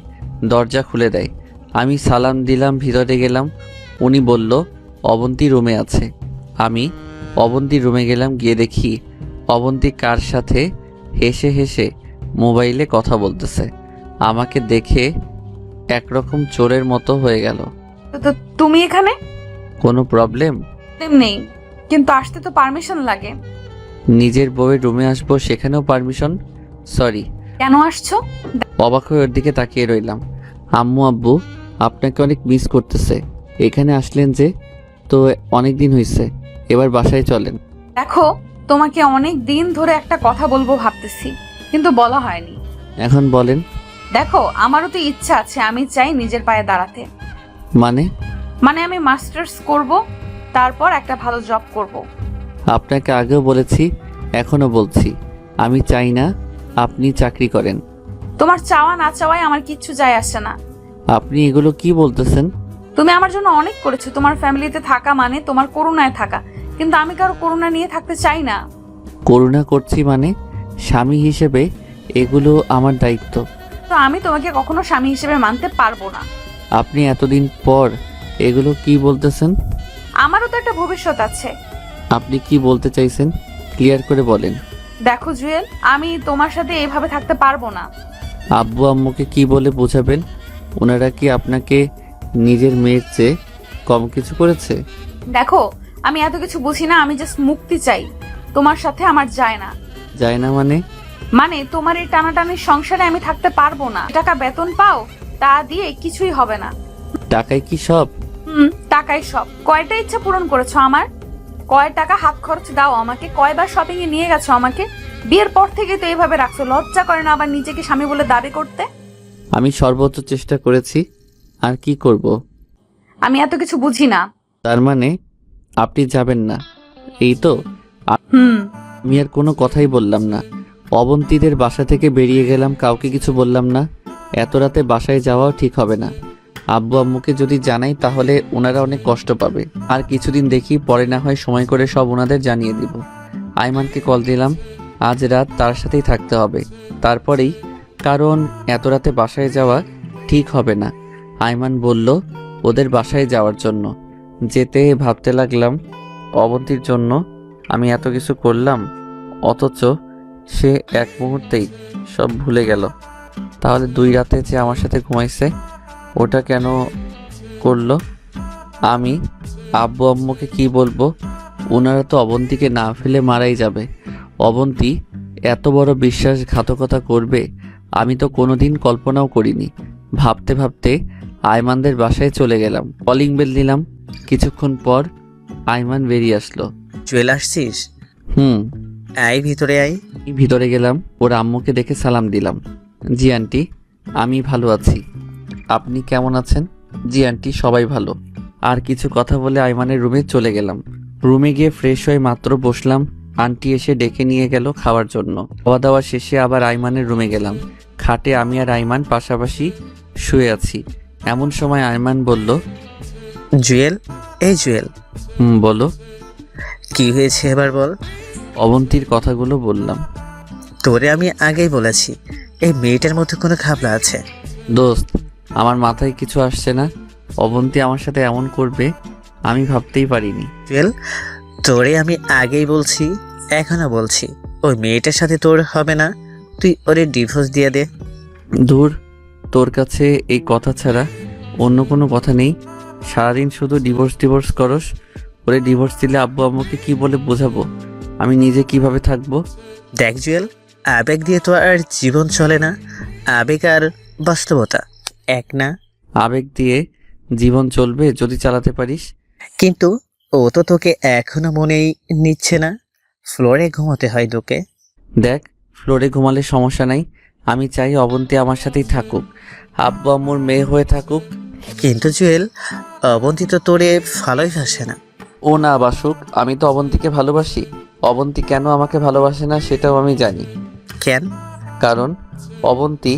দরজা খুলে দেয়। আমি সালাম দিলাম, ভিতরে গেলাম। উনি বলল অবন্তী রুমে আছে। আমি অবন্তীর রুমে গেলাম, গিয়ে দেখি অবন্তী কার সাথে হেসে হেসে মোবাইলে কথা বলতেছে। আমাকে দেখে একরকম চোরের মতো হয়ে গেল। তো তুমি এখানে? কোনো প্রবলেম? নেই, কিন্তু আসতে তো পারমিশন লাগে। নিজের বউয়ের রুমে আসবো, সেখানেও পারমিশন? সরি। কেন আসছো? অবাক হয়ে ওর দিকে তাকিয়ে রইলাম। আম্মু আব্বু আপনাকে অনেক মিস করতেছে। এখানে আসলেন যে? তো অনেক দিন হয়েছে, এবার বাসায় চলেন। দেখো, তোমাকে অনেক দিন ধরে একটা কথা বলবো ভাবতেছি, কিন্তু বলা হয়নি। এখন বলেন। দেখো, আমারও তো ইচ্ছা আছে, আমি চাই নিজের পায়ে দাঁড়াতে। মানে আমি মাস্টার্স করব, তারপর একটা ভালো জব করব। আপনাকে আগেও বলেছি, এখনো বলছি, আমি চাই না আপনি চাকরি করেন। তোমার চাওয়া না চাওয়ায় আমার কিচ্ছু যায় আসে না। আপনি এগুলো কি বলতেছেন? তুমি আমার জন্য অনেক করেছো। তোমার ফ্যামিলিতে থাকা মানে তোমার করুণায় থাকা, কিন্তু আমি কারো করুণা নিয়ে থাকতে চাই না। করুণা করছি মানে? স্বামী হিসেবে এগুলো আমার দায়িত্ব। তো আমি তোমাকে কখনো স্বামী হিসেবে মানতে পারবো না। আপনি এতদিন পর এগুলো কি বলতেছেন? আমারও তো একটা ভবিষ্যৎ আছে। আপনি কি বলতে চাইছেন ক্লিয়ার করে বলেন। দেখো জুয়েল, আমি তোমার সাথে এইভাবে থাকতে পারবো না। আব্বু আম্মুকে কি বলে বোঝাবেন? ওনারা কি আপনাকে নিজের মেয়ের চেয়ে কম কিছু করেছে? দেখো, আমি এত কিছু বুঝি না, আমি জাস্ট মুক্তি চাই। তোমার সাথে আমার যায় না। যায় না মানে? তোমার এই টানাটানির সংসারে আমি থাকতে পারবো না। টাকা বেতন পাও, তা দিয়ে কিছুই হবে না। টাকায় কি সব? টাকাই সব। কয়টা ইচ্ছা পূরণ করেছো আমার? কয় টাকা হাত খরচ দাও আমাকে? কয়বার শপিং এ নিয়ে গেছো আমাকে? বিয়ের পর থেকে তো এইভাবে রাখছো। লজ্জা করে না আবার নিজেকে স্বামী বলে দাবি করতে? আমি সর্বোচ্চ চেষ্টা করেছি, আর কি করব। আমি এত কিছু বুঝি না। তার মানে আপনি যাবেন না, এই তো? আমি আর কোনো কথাই বললাম না। অবন্তীদের বাসা থেকে বেরিয়ে গেলাম, কাউকে কিছু বললাম না। এত রাতে বাসায় যাওয়াও ঠিক হবে না। আব্বু আম্মুকে যদি জানাই তাহলে ওনারা অনেক কষ্ট পাবে। আর কিছুদিন দেখি, পরে না হয় সময় করে সব ওনাদের জানিয়ে দিব। আইমানকে কল দিলাম, আজ রাত তার সাথেই থাকতে হবে। তারপরেই, কারণ এত রাতে বাসায় যাওয়া ঠিক হবে না। আইমান বলল ওদের বাসায় যাওয়ার জন্য। যেতে ভাবতে লাগলাম অবন্তীর জন্য আমি এত কিছু করলাম, অথচ সে এক মুহূর্তেই সব ভুলে গেল। তাহলে 2 রাতে যে আমার সাথে ঘুমাইছে, ওটা কেন করলো? আমি আব্বু আম্মুকে কি বলবো? ওনারা তো অবন্তীকে না ফেলে মারাই যাবে। অবন্তী এত বড় বিশ্বাসঘাতকতা করবে আমি তো কোনোদিন কল্পনাও করিনি। ভাবতে ভাবতে আইমানদের বাসায় চলে গেলাম। কলিং বেল দিলাম। কিছুক্ষণ পর আইমান বেরিয়ে আসলো। চলে আসছিস? আয় ভিতরে আয়। ভিতরে গেলাম, ওর আম্মুকে দেখে সালাম দিলাম। জি আন্টি, আমি ভালো আছি। আপনি কেমন আছেন? জি আন্টি, সবাই ভালো। আর কিছু কথা বলে আইমানের রুমে চলে গেলাম। রুমে গিয়ে ফ্রেশ হয়ে মাত্র বসলাম, আন্টি এসে ডেকে নিয়ে গেল খাওয়ার জন্য। খাওয়া দাওয়া শেষে আবার আইমানের রুমে গেলাম। খাটে আমি আর আইমান পাশাপাশি শুয়ে আছি। এমন সময় আইমান বলল, জুয়েল, এই জুয়েল। বলো। কি হয়েছে এবার বল। অবন্তীর কথাগুলো বললাম। তোরে আমি আগেই বলেছি, এই মেয়েটার মধ্যে কোনো ঘাবলা আছে। দোস্ত, আমার মাথায় কিছু আসছে না। অবন্তী আমার সাথে এমন করবে আমি ভাবতেই পারিনি। জুয়েল, তোরে আমি আগেই বলছি, এখনো বলছি, ওই মেয়েটার সাথে তোর হবে না। তুই ওরে ডিভোর্স দিয়ে দে। দূর, তোর কাছে এই কথা ছাড়া অন্য কোনো কথা নেই? সারাদিন শুধু ডিভোর্স করস। ওরে ডিভোর্স দিলে আব্বু আম্মুকে কি বলে বোঝাবো? আমি নিজে কিভাবে থাকবো? দেখ জুয়েল, আবেগ দিয়ে তো আর জীবন চলে না। আবেগ আর বাস্তবতা এক না। আবেগ দিয়ে জীবন চলবে যদি চালাতে পারিস। কিন্তু ও তো তোকে এখনো মনেই নিচ্ছে না। ফ্লোরে ঘুমোতে হয় তোকে। দেখ, ফ্লোরে ঘুমালে সমস্যা নাই, আমি চাই অবন্তী আমার সাথেই থাকুক, আব্বু আম্মুর মেয়ে হয়ে থাকুক। কিন্তু জুয়েল, অবন্তী তো তোরে ভালোই বাসে না। ও না বাসুক, আমি তো অবন্তীকে ভালোবাসি। অবন্তী কেন আমাকে ভালোবাসে না সেটাও আমি জানি। কেন? কারণ অবন্তী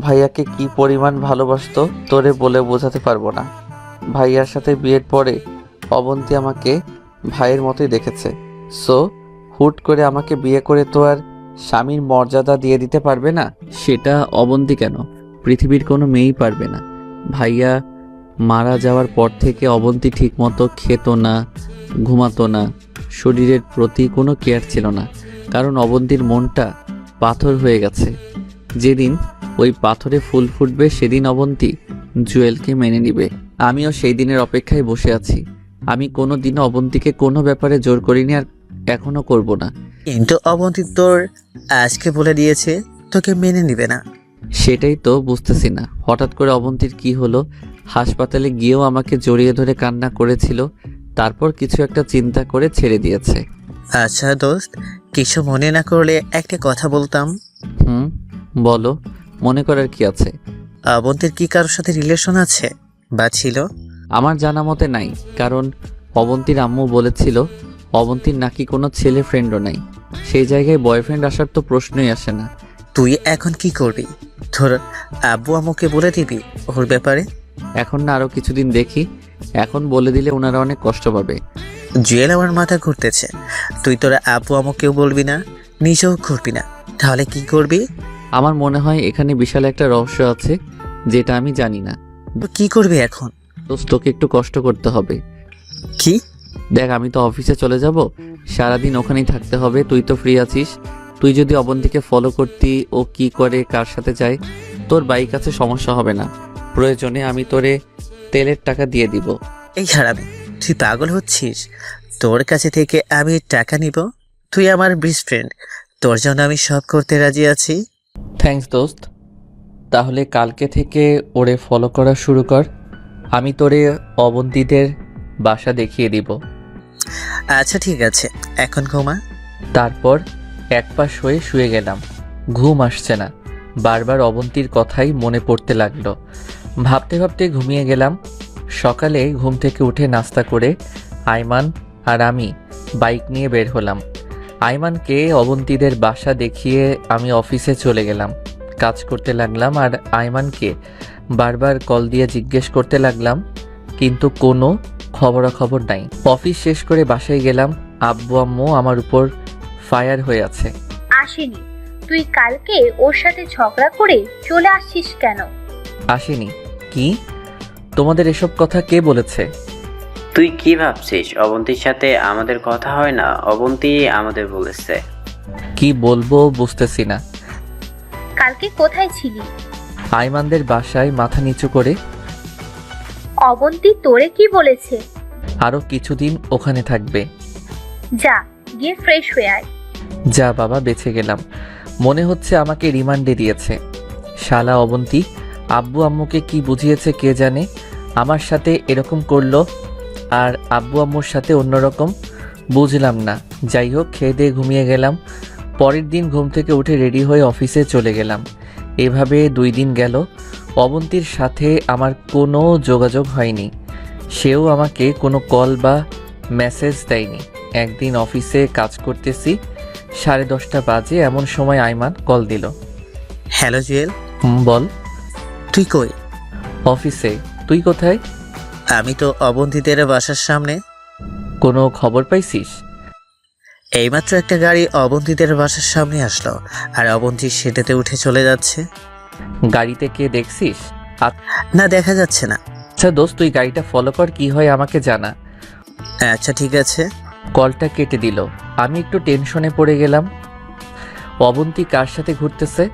ভাইয়াকে কি পরিমাণ ভালোবাসতো তোরে বলে বোঝাতে পারবো না। ভাইয়ার সাথে বিয়ের পরে অবন্তী আমাকে ভাইয়ের মতোই দেখেছে। সো হুট করে আমাকে বিয়ে করে তো আর স্বামীর মর্যাদা দিয়ে দিতে পারবে না। সেটা অবন্তী কেন, পৃথিবীর কোনো মেয়েই পারবে না। ভাইয়া মারা যাওয়ার পর থেকে অবন্তী ঠিকমতো খেত না, ঘুমাতো না, শরীরের প্রতি কোনো কেয়ার ছিল না। কারণ অবন্তীর মনটা পাথর হয়ে গেছে। যেদিন ওই পাথরে ফুল ফুটবে সেদিন অবন্তী জুয়েলকে মেনে নিবে। আমিও সেই দিনের অপেক্ষায় বসে আছি। আমি কোনো দিনও অবন্তীকে কোনো ব্যাপারে জোর করিনি, আর এখনো করব না। কিন্তু অবন্তী তোর আজকে বলে দিয়েছে তোকে মেনে নিবে না। সেটাই তো বুঝতেছি না, হঠাৎ করে অবন্তীর কি হলো? হাসপাতালে গিয়েও আমাকে জড়িয়ে ধরে কান্না করেছিল, তারপর কিছু একটা চিন্তা করে ছেড়ে দিয়েছে। আচ্ছা দোস্ত, কিছু মনে না করলে একটা কথা বলতাম। বলো, মনে করার কি আছে? অবন্তীর কি কারোর সাথে রিলেশন আছে বা ছিল? আমার জানা মতে নাই, কারণ অবন্তীর আম্মু বলেছিল অবন্তীর নাকি কোনো ছেলে ফ্রেন্ডও নাই। সেই জায়গায় বয়ফ্রেন্ড আসার তো প্রশ্নই আসে না। তুই এখন কি করবি? তোর আব্বু আম্মুকে বলে দিবি ওর ব্যাপারে? এখন না, আরও কিছুদিন দেখি। এখন বলে দিলে ওনারা অনেক কষ্ট পাবে। জুয়েল, আমার মাথা ঘুরতেছে। তুই তোর আব্বু আম্মুকেও বলবি না, নিজেও করবি না, তাহলে কি করবি? আমার মনে হয় এখানে বিশাল একটা রহস্য আছে যেটা আমি জানি না। তো কি করবি এখন? তোকে একটু কষ্ট করতে হবে। কি? দেখ, আমি তো অফিসে চলে যাব, সারাদিন ওখানেই থাকতে হবে। তুই তো ফ্রি আছিস। তুই যদি অবন্তীকে ফলো করতি, ও কি করে, কার সাথে যায়, তোর বাইক আছে, সমস্যা হবে না। প্রয়োজনে আমি তোরে তেলের টাকা দিয়ে দিব। এই হারামি, তুই পাগল হচ্ছিস? তোর কাছে থেকে আমি টাকা নিব? তুই আমার বেস্ট ফ্রেন্ড, তোর জন্য আমি সব করতে রাজি আছি। থ্যাঙ্কস দোস্ত। তাহলে কালকে থেকে ওরে ফলো করা শুরু কর। আমি তোরে অবন্তীদের বাসা দেখিয়ে দিব। আচ্ছা ঠিক আছে, এখন ঘুমা। তারপর এক পাশ হয়ে শুয়ে গেলাম। ঘুম আসছে না, বারবার অবন্তীর কথাই মনে পড়তে লাগলো। ভাবতে ভাবতে ঘুমিয়ে গেলাম। সকালে ঘুম থেকে উঠে নাস্তা করে আইমান আর আমি বাইক নিয়ে বের হলাম। আইমানকে অবন্তীদের বাসা দেখিয়ে আমি অফিসে চলে গেলাম। কাজ করতে লাগলাম আর আইমানকে বারবার কল দিয়ে জিজ্ঞেস করতে লাগলাম, কিন্তু কোনো খবরাখবর নাই। অফিস শেষ করে বাসায় গেলাম। আব্বু আম্মু আমার উপর ফায়ার হয়ে আছে। আসেনি? তুই কালকে ওর সাথে ঝগড়া করে চলে আসছিস কেন? আসেনি? কি? তোমাদের এসব কথা কে বলেছে? তুই কি ভাবছিস অবন্তীর সাথে আমাদের কথা হয় না? অবন্তী আমাদের বলেছে। কি বলবো বুঝতেছি না। কালকে কোথায় ছিলি? আইমানদের বাসায় মাথা নিচু করে। অবন্তী তোরে কি বলেছে? আরো কিছুদিন ওখানে থাকবে। যা, গিয়ে ফ্রেশ হয়ে আয়। যা বাবা, বেঁচে গেলাম। মনে হচ্ছে আমাকে রিমান্ডে দিয়েছে। শালা অবন্তী আব্বু আম্মুকে কি বুঝিয়েছে কে জানে, আমার সাথে এরকম করলো আর আব্বু আম্মুর সাথে অন্যরকম। বুঝলাম না। যাই হোক, খেয়ে দিয়ে ঘুমিয়ে গেলাম। পরের দিন ঘুম থেকে উঠে রেডি হয়ে অফিসে চলে গেলাম। এভাবে 2 দিন গেল। অবন্তীর সাথে আমার কোনো যোগাযোগ হয়নি। সেও আমাকে কোনো কল বা মেসেজ দেয়নি। একদিন অফিসে কাজ করতেছি, 10:30 বাজে, এমন সময় আইমান কল দিল। হ্যালো জুয়েল। বল। তুই কই? অফিসে। তুই কোথায়? আমি তো অবন্তীদের বাসার সামনে। কোনো খবর পাইছিস? এইমাত্র একটা গাড়ি অবন্তীদের বাসার সামনে আসলো আর অবন্তী সেটাতে উঠে চলে যাচ্ছে। গাড়িতে কে দেখছিস? না, দেখা যাচ্ছে না। আচ্ছা দোস্ত, তুই গাড়িটা ফলো কর, কি হয় আমাকে জানা। আচ্ছা ঠিক আছে। কলটা কেটে দিল। আমি একটু টেনশনে পড়ে গেলাম। অবন্তী কার সাথে ঘুরতেছে?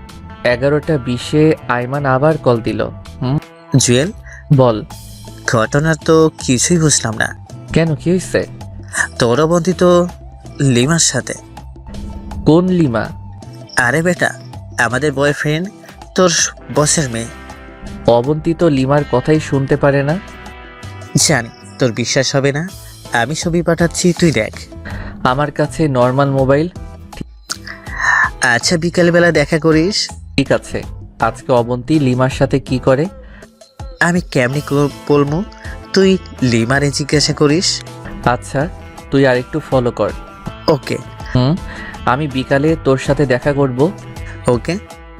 11:20 আইমান আবার কল দিল। জুয়েল, বল। ঘটনা তো কিছুই বুঝলাম না। কেন, কি হয়েছে? তোর অবন্তী তো লিমার সাথে। কোন লিমা? আরে বেটা, আমাদের বয়ফ্রেন্ড, তোর বসের মেয়ে। অবন্তী তো লিমার কথাই শুনতে পারে না। জানি তোর বিশ্বাস হবে না, আমি ছবি পাঠাচ্ছি, তুই দেখ। আমার কাছে নর্মাল মোবাইল। আচ্ছা, বিকালবেলা দেখা করিস। ঠিক আছে। আজকে অবন্তী লিমার সাথে কি করে? আমি কেমনি বলবো, তুই লিমারে জিজ্ঞাসা করিস। আচ্ছা, তুই আরেকটু ফলো কর। ওকে। আমি বিকালে তোর সাথে দেখা করব। ওকে।